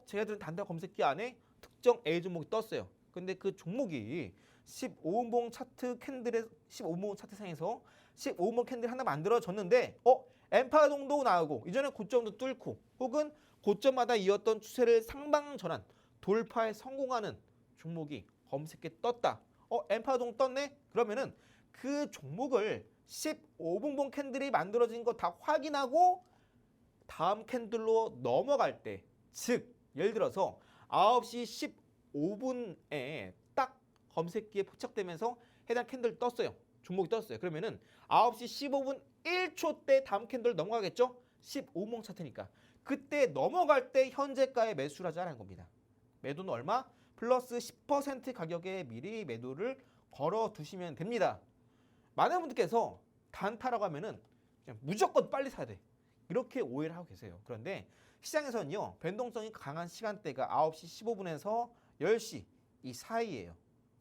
제가 들은 단타 검색기 안에 특정 A 종목이 떴어요. 근데 그 종목이 15분봉 차트 캔들의 15분봉 차트 상에서 15분봉 캔들 하나 만들어졌는데 N파동도 나오고 이전에 고점도 뚫고 혹은 고점마다 이었던 추세를 상방 전환 돌파에 성공하는 종목이 검색기에 떴다. N파동 떴네? 그러면은 그 종목을 15분봉 캔들이 만들어진 거 다 확인하고 다음 캔들로 넘어갈 때, 즉 예를 들어서 9시 15분에 딱 검색기에 포착되면서 해당 캔들 떴어요. 종목이 떴어요. 그러면은 9시 15분 1초 때 다음 캔들 넘어가겠죠? 15분봉 차트니까. 그때 넘어갈 때 현재가에 매수를 하자는 겁니다. 매도는 얼마? 플러스 10% 가격에 미리 매도를 걸어 두시면 됩니다. 많은 분들께서 단타라고 하면은 그냥 무조건 빨리 사야 돼. 이렇게 오해를 하고 계세요. 그런데 시장에서는요, 변동성이 강한 시간대가 9시 15분에서 10시 이 사이예요.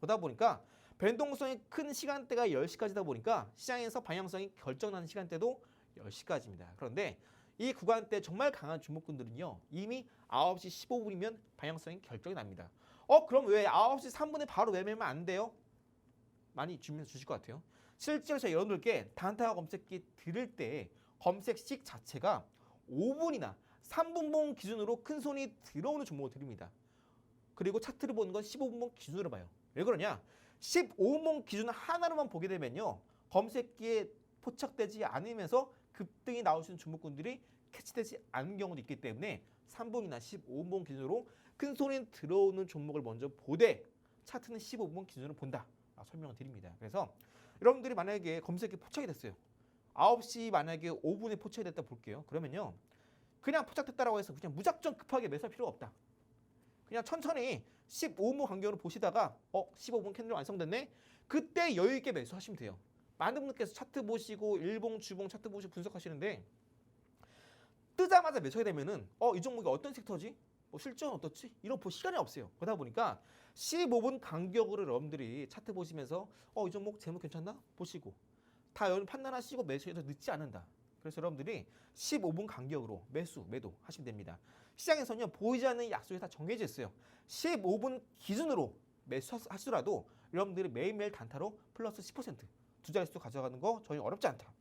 그러다 보니까 변동성이 큰 시간대가 10시까지다 보니까 시장에서 방향성이 결정나는 시간대도 10시까지입니다. 그런데 이 구간대 정말 강한 주목군들은요. 이미 9시 15분이면 방향성이 결정이 납니다. 그럼 왜 9시 3분에 바로 매매하면 안 돼요? 많이 주면 주실 것 같아요. 실제로 제가 여러분들께 단타 검색기 들을 때 검색식 자체가 5분이나 3분봉 기준으로 큰 손이 들어오는 종목을 드립니다. 그리고 차트를 보는 건 15분봉 기준으로 봐요. 왜 그러냐? 15분봉 기준 하나로만 보게 되면요. 검색기에 포착되지 않으면서 급등이 나올 수 있는 주목군들이 캐치되지 않은 경우도 있기 때문에 3분이나 15분봉 기준으로 큰 손이 들어오는 종목을 먼저 보되 차트는 15분봉 기준으로 본다. 설명을 드립니다. 그래서 여러분들이 만약에 검색기에 포착이 됐어요. 9시 만약에 5분에 포착이 됐다 볼게요. 그러면요. 그냥 포착됐다라고 해서 그냥 무작정 급하게 매수할 필요가 없다. 그냥 천천히 15분 간격으로 보시다가 15분 캔들 완성됐네? 그때 여유 있게 매수하시면 돼요. 많은 분들께서 차트 보시고 일봉, 주봉 차트 보시고 분석하시는데 뜨자마자 매수하게 되면은 이 종목이 어떤 섹터지? 실적은 어떻지? 이런 볼 시간이 없어요. 그러다 보니까 15분 간격으로 여러분들이 차트 보시면서 이 종목 제목 괜찮나? 보시고 다 여러분 판단하시고 매수해도 늦지 않는다. 그래서 여러분들이 15분 간격으로 매수, 매도 하시면 됩니다. 시장에서는요. 보이지 않는 약속이 다 정해져 있어요. 15분 기준으로 매수하시더라도 여러분들이 매일매일 단타로 플러스 10% 두 자릿수 가져가는 거 전혀 어렵지 않다.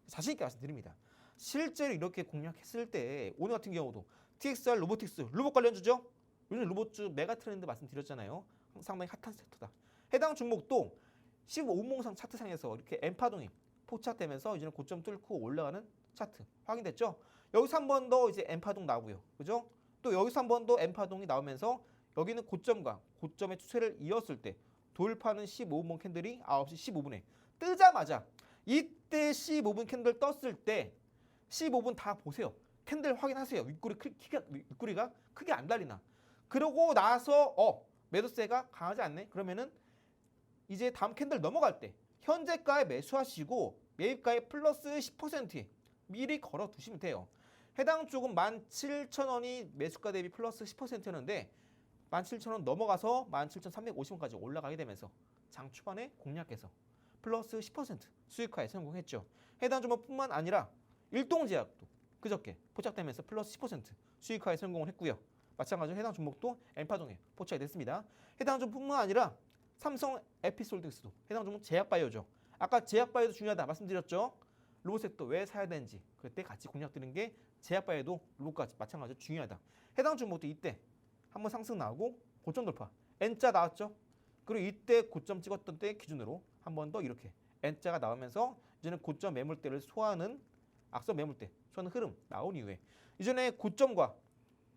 자신 있게 말씀드립니다. 실제로 이렇게 공략했을 때 오늘 같은 경우도 TXR 로보틱스, 로봇 관련주죠? 요즘 로봇주 메가 트렌드 말씀드렸잖아요. 상당히 핫한 섹터다. 해당 종목도 15분봉상 차트상에서 이렇게 N파동이 포착되면서 이제는 고점 뚫고 올라가는 차트 확인됐죠? 여기서 한 번 더 이제 N파동 나오고요. 그죠? 또 여기서 한 번 더 N파동이 나오면서 여기는 고점과 고점의 추세를 이었을 때 돌파하는 15분봉 캔들이 9시 15분에 뜨자마자 이때 15분 캔들 떴을 때 15분 다 보세요. 캔들 확인하세요. 윗꼬리가 크게 안 달리나. 그러고 나서 매도세가 강하지 않네. 그러면은 이제 다음 캔들 넘어갈 때 현재가에 매수하시고 매입가에 플러스 10%에 미리 걸어 두시면 돼요. 해당 쪽은 17,000원이 매수가 대비 플러스 10%였는데 17,000원 넘어가서 17,350원까지 올라가게 되면서 장 초반에 공략해서 플러스 10% 수익화에 성공했죠. 해당 종목뿐만 아니라 일동제약도 그저께 포착되면서 플러스 10% 수익화에 성공을 했고요. 마찬가지로 해당 종목도 N파동에 포착이 됐습니다. 해당 종목뿐만 아니라 삼성 에피솔드스도 해당 종목 제약바이오죠. 아까 제약바이오도 중요하다 말씀드렸죠. 로봇색도 왜 사야 되는지 그때 같이 공략 드린 게 제약바이오도 로봇까지 마찬가지로 중요하다. 해당 종목도 이때 한번 상승 나오고 고점 돌파 N자 나왔죠. 그리고 이때 고점 찍었던 때 기준으로 한 번 더 이렇게 N자가 나오면서 이제는 고점 매물대를 소화하는 악성 매물대 소화하는 흐름 나온 이후에 이전에 고점과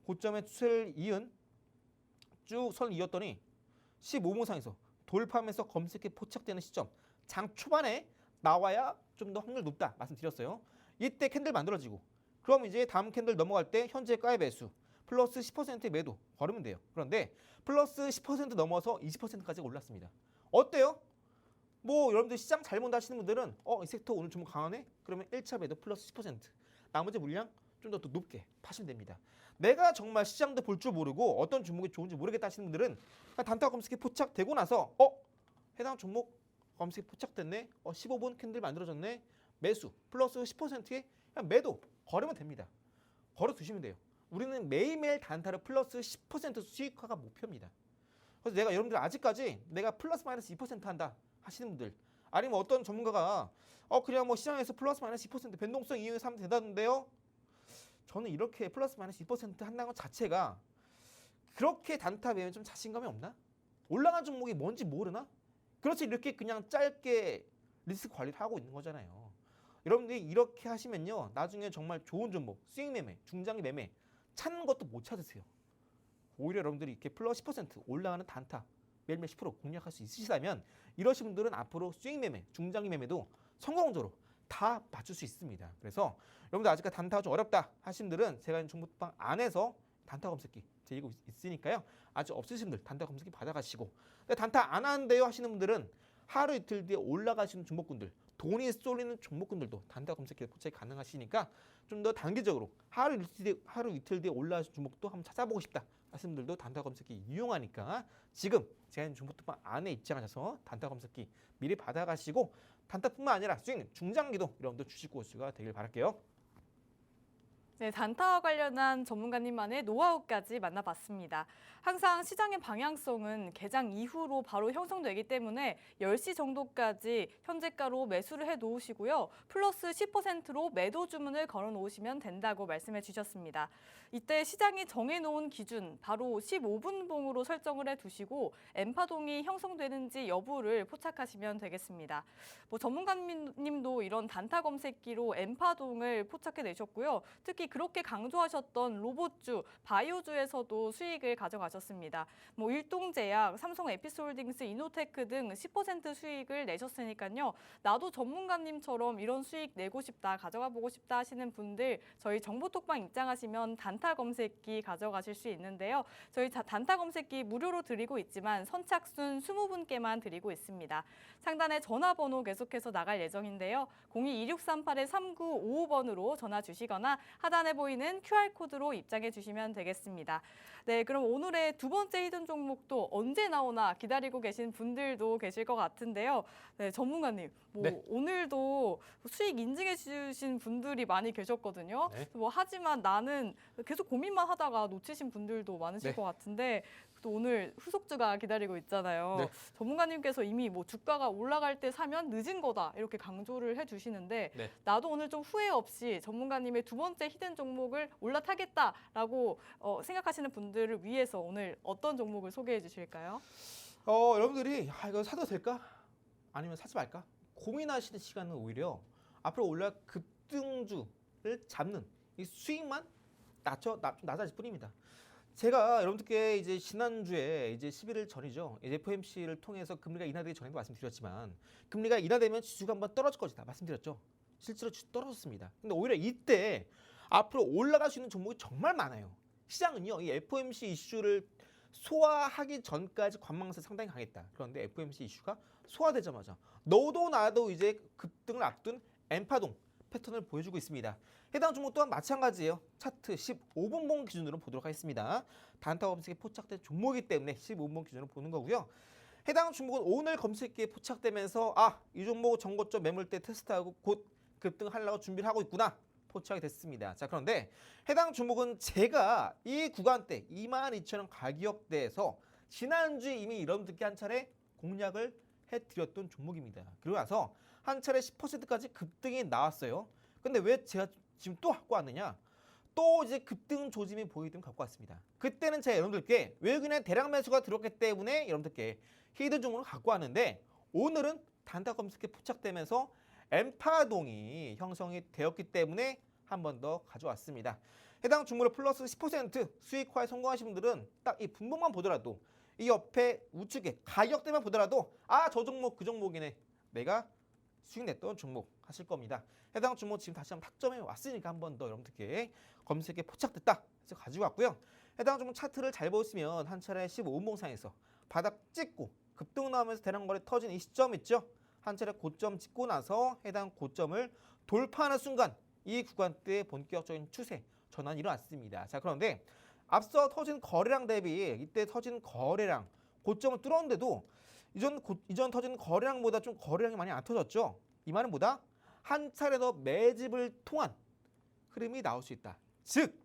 고점의 추세를 이은 쭉 선을 이었더니 15분상에서 돌파하면서 검색에 포착되는 시점 장 초반에 나와야 좀 더 확률 높다 말씀드렸어요. 이때 캔들 만들어지고 그럼 이제 다음 캔들 넘어갈 때 현재 가의 매수 플러스 10%의 매도 걸으면 돼요. 그런데 플러스 10% 넘어서 20%까지 올랐습니다. 어때요? 여러분들 시장 잘 본다 하시는 분들은 이 섹터 오늘 좀 강하네? 그러면 1차 매도 플러스 10% 나머지 물량 좀 더 높게 파시면 됩니다. 내가 정말 시장도 볼 줄 모르고 어떤 종목이 좋은지 모르겠다 하시는 분들은 단타 검색에 포착되고 나서 해당 종목 검색에 포착됐네? 15분 캔들 만들어졌네? 매수 플러스 10%에 그냥 매도 걸으면 됩니다. 걸어 두시면 돼요. 우리는 매일매일 단타를 플러스 10% 수익화가 목표입니다. 그래서 내가 여러분들 아직까지 내가 플러스 마이너스 2% 한다 하시는 분들 아니면 어떤 전문가가 그냥 시장에서 플러스 마이너스 2% 변동성 이용해서 하면 된다는데요. 저는 이렇게 플러스 마이너스 2% 한다는 것 자체가 그렇게 단타 매면 좀 자신감이 없나? 올라간 종목이 뭔지 모르나? 그렇지 이렇게 그냥 짧게 리스크 관리를 하고 있는 거잖아요. 여러분들이 이렇게 하시면요. 나중에 정말 좋은 종목, 스윙 매매, 중장기 매매 찾는 것도 못 찾으세요. 오히려 여러분들이 이렇게 플러스 10% 올라가는 단타 매일매일 10% 공략할 수 있으시다면 이러신 분들은 앞으로 스윙 매매, 중장기 매매도 성공적으로 다 맞출 수 있습니다. 그래서 여러분들 아직까지 단타가 좀 어렵다 하신 분들은 제가 정보방 안에서 단타 검색기 드리고 있으니까요. 아직 없으신 분들 단타 검색기 받아가시고 단타 안 하는데요 하시는 분들은 하루 이틀 뒤에 올라가시는 종목군들 돈이 쏠리는 종목군들도 단타 검색기에 포착이 가능하시니까 좀 더 단기적으로 하루 이틀 뒤에 올라가시는 종목도 한번 찾아보고 싶다. 말씀들도 단타 검색기 이용하니까 지금 제가 중보톡방 안에 입장하셔서 단타 검색기 미리 받아가시고 단타뿐만 아니라 스윙 중장기도 여러분들 주식 고수가 되길 바랄게요. 네, 단타와 관련한 전문가님만의 노하우까지 만나봤습니다. 항상 시장의 방향성은 개장 이후로 바로 형성되기 때문에 10시 정도까지 현재가로 매수를 해 놓으시고요. 플러스 10%로 매도 주문을 걸어 놓으시면 된다고 말씀해 주셨습니다. 이때 시장이 정해놓은 기준 바로 15분 봉으로 설정을 해 두시고 N파동이 형성되는지 여부를 포착하시면 되겠습니다. 전문가님도 이런 단타 검색기로 N파동을 포착해 내셨고요. 특히 그렇게 강조하셨던 로봇주, 바이오주에서도 수익을 가져가셨습니다. 일동제약, 삼성 에피스홀딩스, 이노테크 등 10% 수익을 내셨으니까요. 나도 전문가님처럼 이런 수익 내고 싶다, 가져가 보고 싶다 하시는 분들 저희 정보톡방 입장하시면 단타 검색기 가져가실 수 있는데요. 저희 단타 검색기 무료로 드리고 있지만 선착순 20분께만 드리고 있습니다. 상단에 전화번호 계속해서 나갈 예정인데요. 02-2638-3955번으로 전화 주시거나 하단에 보이는 QR코드로 입장해 주시면 되겠습니다. 네, 그럼 오늘의 두 번째 히든 종목도 언제 나오나 기다리고 계신 분들도 계실 것 같은데요. 네, 전문가님, 네. 오늘도 수익 인증해 주신 분들이 많이 계셨거든요. 네. 하지만 나는 계속 고민만 하다가 놓치신 분들도 많으실 네. 것 같은데 또 오늘 후속주가 기다리고 있잖아요. 네. 전문가님께서 이미 주가가 올라갈 때 사면 늦은 거다 이렇게 강조를 해주시는데 네. 나도 오늘 좀 후회 없이 전문가님의 두 번째 히든 종목을 올라타겠다라고 생각하시는 분들을 위해서 오늘 어떤 종목을 소개해 주실까요? 여러분들이 이거 사도 될까? 아니면 사지 말까? 고민하시는 시간은 오히려 앞으로 올라 급등주를 잡는 이 수익만 낮아질 뿐입니다. 제가 여러분들께 이제 지난주에 이제 11일 전이죠. FOMC를 통해서 금리가 인하되기 전에도 말씀드렸지만 금리가 인하되면 지수가 한번 떨어질 것이다 말씀드렸죠. 실제로 지수 떨어졌습니다. 근데 오히려 이때 앞으로 올라갈 수 있는 종목이 정말 많아요. 시장은요, 이 FOMC 이슈를 소화하기 전까지 관망세 상당히 강했다. 그런데 FOMC 이슈가 소화되자마자 너도 나도 이제 급등을 앞둔 N파동 패턴을 보여주고 있습니다. 해당 종목 또한 마찬가지예요. 차트 15분 봉 기준으로 보도록 하겠습니다. 단타 검색에 포착된 종목이기 때문에 15분 기준으로 보는 거고요. 해당 종목은 오늘 검색기에 포착되면서 이 종목 정고점 매물대 테스트하고 곧 급등하려고 준비를 하고 있구나. 포착이 됐습니다. 자, 그런데 해당 종목은 제가 이 구간대 22,000원 가격대에서 지난주에 이미 여러분들께 한 차례 공략을 해드렸던 종목입니다. 그리고 나서 한 차례 10%까지 급등이 나왔어요. 근데 왜 제가 지금 또 갖고 왔느냐? 또 이제 급등 조짐이 보이던 갖고 왔습니다. 그때는 제가 여러분들께 외국인의 대량 매수가 들어왔기 때문에 여러분들께 히든 종목을 갖고 왔는데 오늘은 단타 검색에 포착되면서 N파동이 형성이 되었기 때문에 한 번 더 가져왔습니다. 해당 종목을 플러스 10% 수익화에 성공하신 분들은 딱 이 분봉만 보더라도 이 옆에 우측에 가격대만 보더라도 저 종목 그 종목이네. 내가 수익 냈던 종목 하실 겁니다. 해당 종목 지금 다시 한번 탁점에 왔으니까 한 번 더 여러분들께 검색에 포착됐다 해서 가지고 왔고요. 해당 종목 차트를 잘 보시면 한 차례 15분봉상에서 바닥 찍고 급등 나오면서 대량 거래 터진 이 시점 있죠. 한 차례 고점 찍고 나서 해당 고점을 돌파하는 순간 이 구간대의 본격적인 추세 전환이 일어났습니다. 자, 그런데 앞서 터진 거래량 대비 이때 터진 거래량 고점을 뚫었는데도 이전 터진 거래량보다 좀 거래량이 많이 안 터졌죠. 이 말은 뭐다? 한 차례 더 매집을 통한 흐름이 나올 수 있다. 즉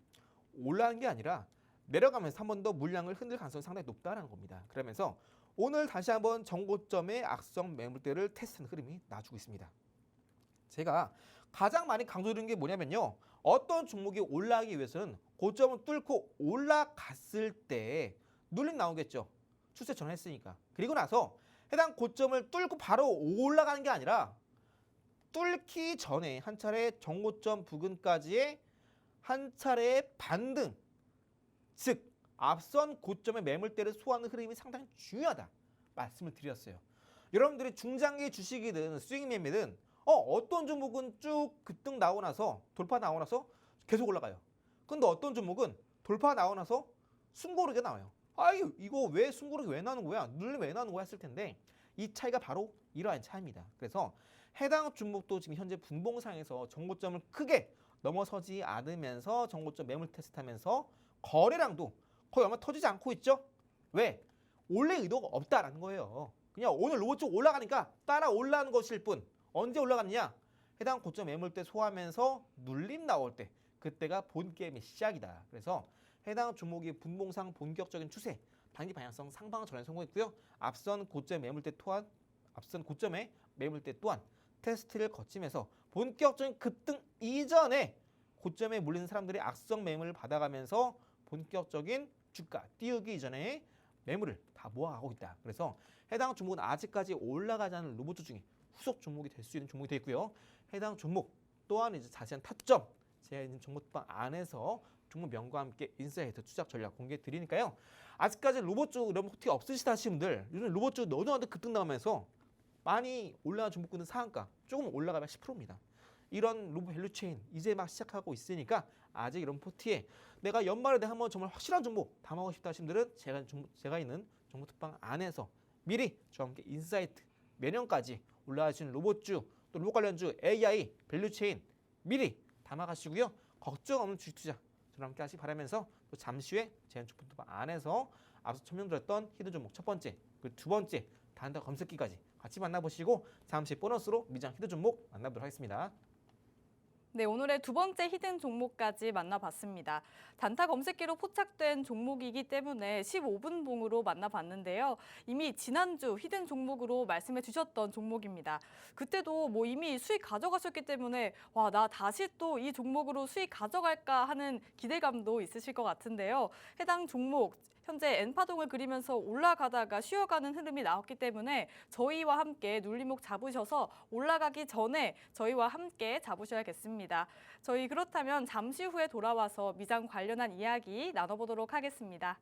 올라가는 게 아니라 내려가면서 한 번 더 물량을 흔들 가능성이 상당히 높다는 겁니다. 그러면서 오늘 다시 한번 정고점의 악성 매물대를 테스트하는 흐름이 나와주고 있습니다. 제가 가장 많이 강조드리는 게 뭐냐면요. 어떤 종목이 올라가기 위해서는 고점을 뚫고 올라갔을 때 눌림 나오겠죠. 추세 전환했으니까. 그리고 나서 해당 고점을 뚫고 바로 올라가는 게 아니라 뚫기 전에 한 차례 정고점 부근까지의 한 차례의 반등, 즉 앞선 고점의 매물대를 소화하는 흐름이 상당히 중요하다 말씀을 드렸어요. 여러분들이 중장기 주식이든 스윙 매매든 어떤 종목은 쭉 급등 나오고 나서 돌파 나오고 나서 계속 올라가요. 근데 어떤 종목은 돌파 나오고 나서 숨고르게 나와요. 이거 왜 숨고르게 왜 나는 거야? 눌림 왜 나는 거야? 했을 텐데 이 차이가 바로 이러한 차이입니다. 그래서 해당 종목도 지금 현재 분봉상에서 정고점을 크게 넘어서지 않으면서 정고점 매물 테스트하면서 거래량도 거의 얼마 터지지 않고 있죠? 왜? 원래 의도가 없다라는 거예요. 그냥 오늘 로봇 쪽 올라가니까 따라 올라가는 것일 뿐. 언제 올라갔느냐? 해당 고점 매물대 소화하면서 눌림 나올 때 그때가 본 게임의 시작이다. 그래서 해당 종목이 분봉상 본격적인 추세, 단기 방향성 상방 전환 성공했고요. 앞선 고점의 매물대 또한 테스트를 거치면서 본격적인 급등 이전에 고점에 물린 사람들이 악성 매물을 받아가면서 본격적인 주가 띄우기 이전에 매물을 다 모아가고 있다. 그래서 해당 종목은 아직까지 올라가지 않은 로봇 중에 후속 종목이 될 수 있는 종목이 되어 있고요. 해당 종목 또한 이제 자세한 타점 제가 있는 종목방 안에서 종목명과 함께 인사이트 투자 전략 공개해 드리니까요. 아직까지 로봇 쪽 이런 호텔 없으시다 하시는 분들 요즘 로봇 쪽 너도나도 급등 나오면서 많이 올라간 종목군은 상한가 조금 올라가면 10%입니다. 이런 로봇 밸류체인 이제 막 시작하고 있으니까 아직 이런 포트에 내가 연말에 내가 한번 정말 확실한 종목 담아보고 싶다 하시는 분들은 제가 있는 종목 특방 안에서 미리 저와 함께 인사이트 매년까지 올라가시는 로봇주 또 로봇 관련주 AI 밸류체인 미리 담아가시고요. 걱정 없는 주식 투자 저랑 함께 하시기 바라면서 또 잠시 후에 제 종목 특방 안에서 앞서 설명드렸던 히든 종목 첫 번째 그리고 두 번째 단타 검색기까지 같이 만나보시고 잠시 보너스로 미장 히든 종목 만나보도록 하겠습니다. 네, 오늘의 두 번째 히든 종목까지 만나봤습니다. 단타 검색기로 포착된 종목이기 때문에 15분 봉으로 만나봤는데요. 이미 지난주 히든 종목으로 말씀해 주셨던 종목입니다. 그때도 뭐 이미 수익 가져가셨기 때문에 와, 나 다시 또 이 종목으로 수익 가져갈까 하는 기대감도 있으실 것 같은데요. 해당 종목 현재 N파동을 그리면서 올라가다가 쉬어가는 흐름이 나왔기 때문에 저희와 함께 눌림목 잡으셔서 올라가기 전에 저희와 함께 잡으셔야겠습니다. 저희 그렇다면 잠시 후에 돌아와서 미장 관련한 이야기 나눠보도록 하겠습니다.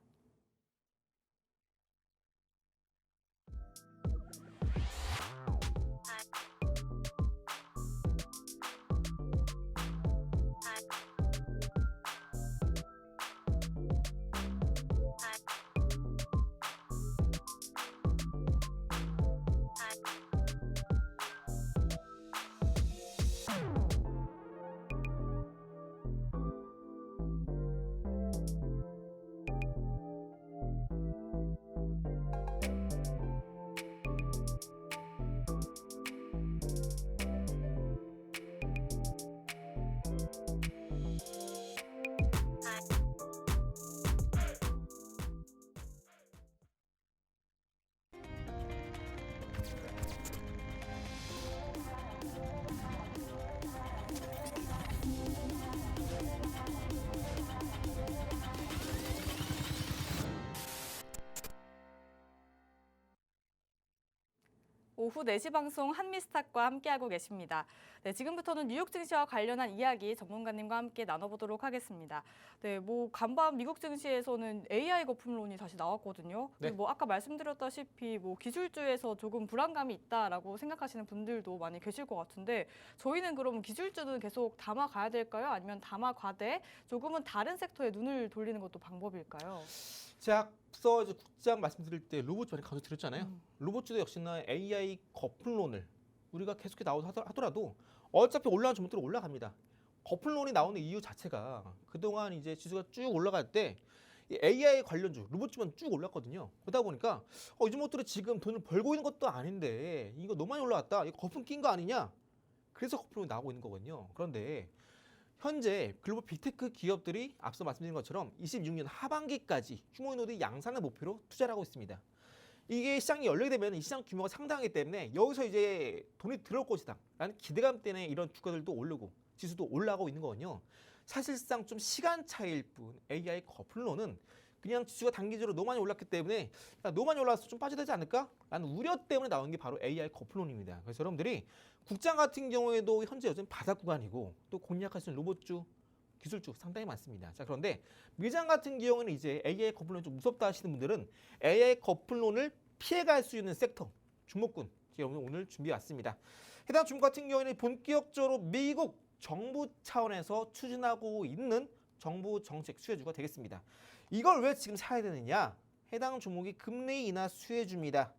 오후 4시 방송 한미스탁과 함께하고 계십니다. 네, 지금부터는 뉴욕 증시와 관련한 이야기 전문가님과 함께 나눠보도록 하겠습니다. 네, 뭐 간밤 미국 증시에서는 AI 거품론이 다시 나왔거든요. 네. 뭐 아까 말씀드렸다시피 뭐 기술주에서 조금 불안감이 있다라고 생각하시는 분들도 많이 계실 것 같은데 저희는 그럼 기술주는 계속 담아가야 될까요? 아니면 담아가되 조금은 다른 섹터에 눈을 돌리는 것도 방법일까요? 제가 앞서 이제 국장 말씀드릴 때 로봇주 많이 강조드렸잖아요. 로봇주도 역시나 AI 거품론을 우리가 계속해 하더라도 어차피 올라간 종목들은 올라갑니다. 거품론이 나오는 이유 자체가 그동안 이제 지수가 쭉 올라갈 때 이 AI 관련주, 로봇주만 쭉 올랐거든요. 그러다 보니까 이 종목들이 지금 돈을 벌고 있는 것도 아닌데 이거 너무 많이 올라갔다. 이거 거품 낀 거 아니냐? 그래서 거품론이 나오고 있는 거거든요. 그런데 현재 글로벌 빅테크 기업들이 앞서 말씀드린 것처럼 26년 하반기까지 휴머노이드 양산을 목표로 투자를 하고 있습니다. 이게 시장이 열리게 되면 이 시장 규모가 상당하기 때문에 여기서 이제 돈이 들어올 것이다 라는 기대감 때문에 이런 주가들도 오르고 지수도 올라가고 있는 거거든요. 사실상 좀 시간 차이일 뿐 AI 거품론은 그냥 지수가 단기적으로 너무 많이 올랐기 때문에 너무 많이 올라서 좀 빠져야 되지 않을까? 라는 우려 때문에 나온 게 바로 AI 거품론입니다. 그래서 여러분들이 국장 같은 경우에도 현재 요즘 바닥 구간이고 또 공략할 수 있는 로봇주, 기술주 상당히 많습니다. 자, 그런데 미장 같은 경우는 이제 AI 거품론 좀 무섭다 하시는 분들은 AI 거품론을 피해갈 수 있는 섹터, 종목군 제가 오늘 준비해 왔습니다. 해당 종목 같은 경우에는 본격적으로 미국 정부 차원에서 추진하고 있는 정부 정책 수혜주가 되겠습니다. 이걸 왜 지금 사야 되느냐? 해당 종목이 금리 인하 수혜주입니다.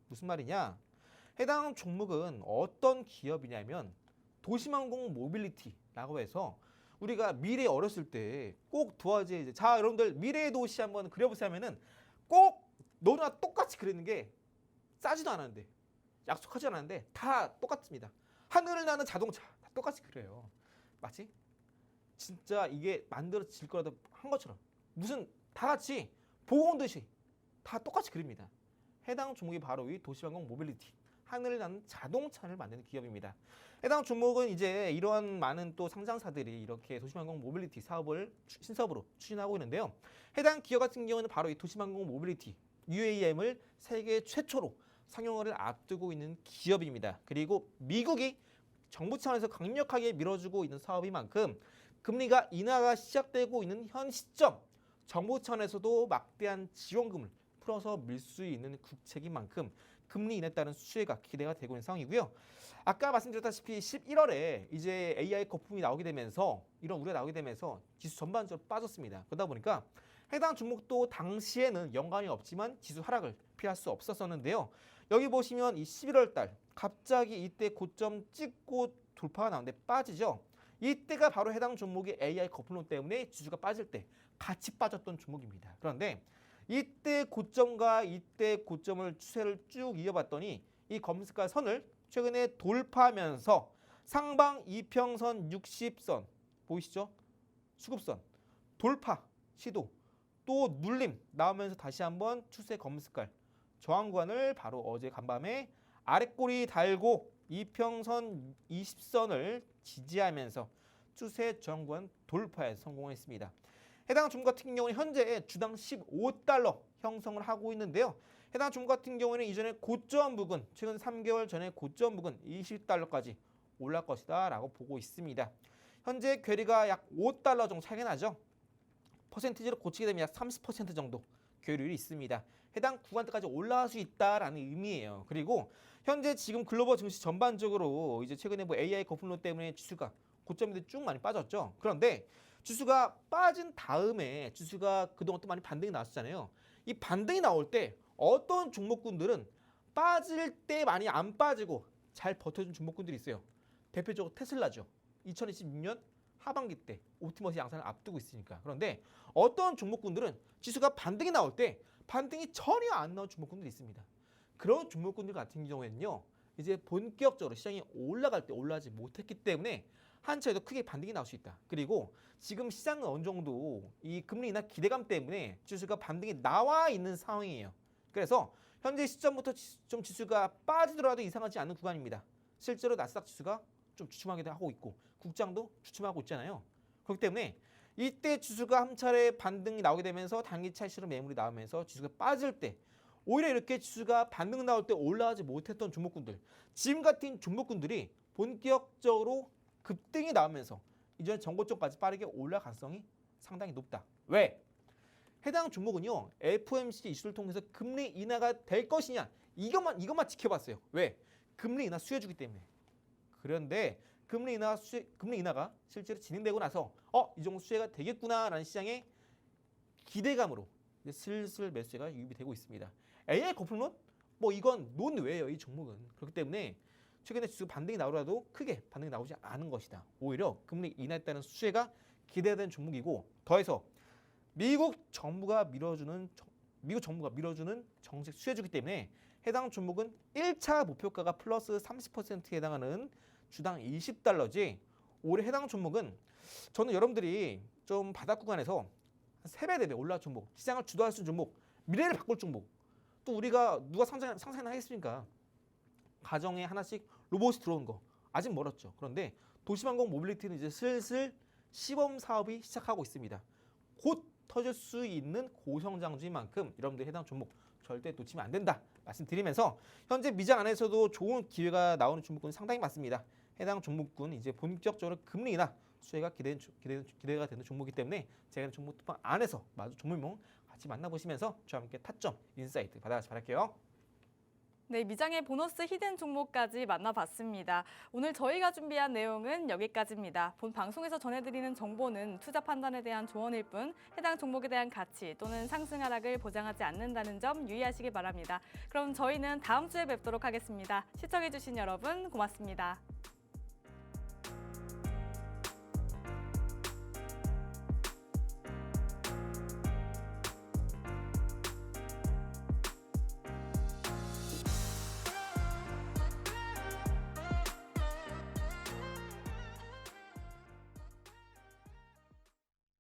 무슨 말이냐? 해당 종목은 어떤 기업이냐면 도심항공 모빌리티라고 해서 우리가 미래 어렸을 때 꼭 도화지에 이제 자 여러분들 미래의 도시 한번 그려보세요 하면은 꼭 너나 똑같이 그리는 게 싸지도 않았는데 약속하지 않았는데 다 똑같습니다. 하늘을 나는 자동차 다 똑같이 그려요. 마치 진짜 이게 만들어질 거라도 한 것처럼 무슨 다 같이 보고 온 듯이 다 똑같이 그립니다. 해당 종목이 바로 이 도시방공 모빌리티 하늘을 나는 자동차를 만드는 기업입니다. 해당 종목은 이제 이러한 많은 또 상장사들이 이렇게 도시방공 모빌리티 사업을 신사업으로 추진하고 있는데요. 해당 기업 같은 경우는 바로 이 도시방공 모빌리티 UAM을 세계 최초로 상용화를 앞두고 있는 기업입니다. 그리고 미국이 정부 차원에서 강력하게 밀어주고 있는 사업인 만큼 금리가 인하가 시작되고 있는 현 시점 정부 차원에서도 막대한 지원금을 풀어서 밀 수 있는 국책인 만큼 금리 인하에 따른 수혜가 기대가 되고 있는 상황이고요. 아까 말씀드렸다시피 11월에 이제 AI 거품이 나오게 되면서 이런 우려가 나오게 되면서 지수 전반적으로 빠졌습니다. 그러다 보니까 해당 종목도 당시에는 연관이 없지만 지수 하락을 피할 수 없었었는데요. 여기 보시면 이 11월 달 갑자기 이때 고점 찍고 돌파가 나오는데 빠지죠. 이때가 바로 해당 종목의 AI 거품론 때문에 지수가 빠질 때 같이 빠졌던 종목입니다. 그런데 이때 고점과 이때 고점을 추세를 쭉 이어봤더니 이 검색가 선을 최근에 돌파하면서 상방 이평선 60선 보이시죠? 수급선 돌파 시도 또 눌림 나오면서 다시 한번 추세 검색갈 저항 구간을 바로 어제 간밤에 아랫꼬리 달고 이평선 20선을 지지하면서 추세 저항 구간 돌파에 성공했습니다. 해당 종목 같은 경우는 현재 주당 15달러 형성을 하고 있는데요. 해당 종목 같은 경우에는 이전에 고점 부근, 최근 3개월 전에 고점 부근 20달러까지 올라갈 것이다 라고 보고 있습니다. 현재 괴리가 약 5달러 정도 차이가 나죠. 퍼센티지로 고치게 되면 약 30% 정도 괴리율이 있습니다. 해당 구간대까지 올라갈 수 있다라는 의미예요. 그리고 현재 지금 글로벌 증시 전반적으로 이제 최근에 뭐 AI 거품론 때문에 지수가 고점인데 쭉 많이 빠졌죠. 그런데 지수가 빠진 다음에 지수가 그동안 또 많이 반등이 나왔잖아요. 이 반등이 나올 때 어떤 종목군들은 빠질 때 많이 안 빠지고 잘 버텨준 종목군들이 있어요. 대표적으로 테슬라죠. 2026년 하반기 때 옵티머스 양산을 앞두고 있으니까. 그런데 어떤 종목군들은 지수가 반등이 나올 때 반등이 전혀 안 나온 종목군들이 있습니다. 그런 종목군들 같은 경우에는요. 이제 본격적으로 시장이 올라갈 때 올라가지 못했기 때문에 한 차에도 크게 반등이 나올 수 있다. 그리고 지금 시장은 어느 정도 이 금리 인하 기대감 때문에 지수가 반등이 나와 있는 상황이에요. 그래서 현재 시점부터 좀 지수가 빠지더라도 이상하지 않은 구간입니다. 실제로 나스닥 지수가 좀 주춤하기도 하고 있고 국장도 주춤하고 있잖아요. 그렇기 때문에 이때 지수가 한 차례 반등이 나오게 되면서 단기 차익실현 매물이 나오면서 지수가 빠질 때 오히려 이렇게 지수가 반등 나올 때 올라가지 못했던 종목군들 지금 같은 종목군들이 본격적으로 급등이 나오면서 이전 전고점까지 빠르게 올라갈 가능성이 상당히 높다. 왜? 해당 종목은요. FOMC 이슈를 통해서 금리 인하가 될 것이냐 이것만 지켜봤어요. 왜? 금리 인하 수혜주기 때문에. 그런데 금리 인하가 실제로 진행되고 나서 이 정도 수혜가 되겠구나라는 시장의 기대감으로 이제 슬슬 매수세가 유입이 되고 있습니다. AI 거품론? 뭐 이건 논외예요. 이 종목은. 그렇기 때문에 최근에 지수 반등이 나오더라도 크게 반등이 나오지 않은 것이다. 오히려 금리 인하에 따른 수혜가 기대되는 종목이고 더해서 미국 정부가 밀어주는 정책 수혜주기 때문에 해당 종목은 1차 목표가가 플러스 30%에 해당하는 주당 20달러지 올해 해당 종목은 저는 여러분들이 좀 바닥 구간에서 3배 4배 올라갈 종목, 시장을 주도할 수 있는 종목, 미래를 바꿀 종목 또 우리가 누가 상상이나 하겠습니까? 가정에 하나씩 로봇이 들어온 거 아직 멀었죠. 그런데 도시방공 모빌리티는 이제 슬슬 시범 사업이 시작하고 있습니다. 곧 터질 수 있는 고성장주인 만큼 여러분들 해당 종목 절대 놓치면 안 된다 말씀드리면서 현재 미장 안에서도 좋은 기회가 나오는 종목군이 상당히 많습니다. 해당 종목군 이제 본격적으로 금리 인하 수혜가 기대가 되는 종목이기 때문에 제가 종목 특판 안에서 마주 종목명 같이 만나보시면서 저와 함께 타점 인사이트 받아가시기 바랄게요. 네, 미장의 보너스 히든 종목까지 만나봤습니다. 오늘 저희가 준비한 내용은 여기까지입니다. 본 방송에서 전해드리는 정보는 투자 판단에 대한 조언일 뿐 해당 종목에 대한 가치 또는 상승 하락을 보장하지 않는다는 점 유의하시기 바랍니다. 그럼 저희는 다음 주에 뵙도록 하겠습니다. 시청해주신 여러분 고맙습니다.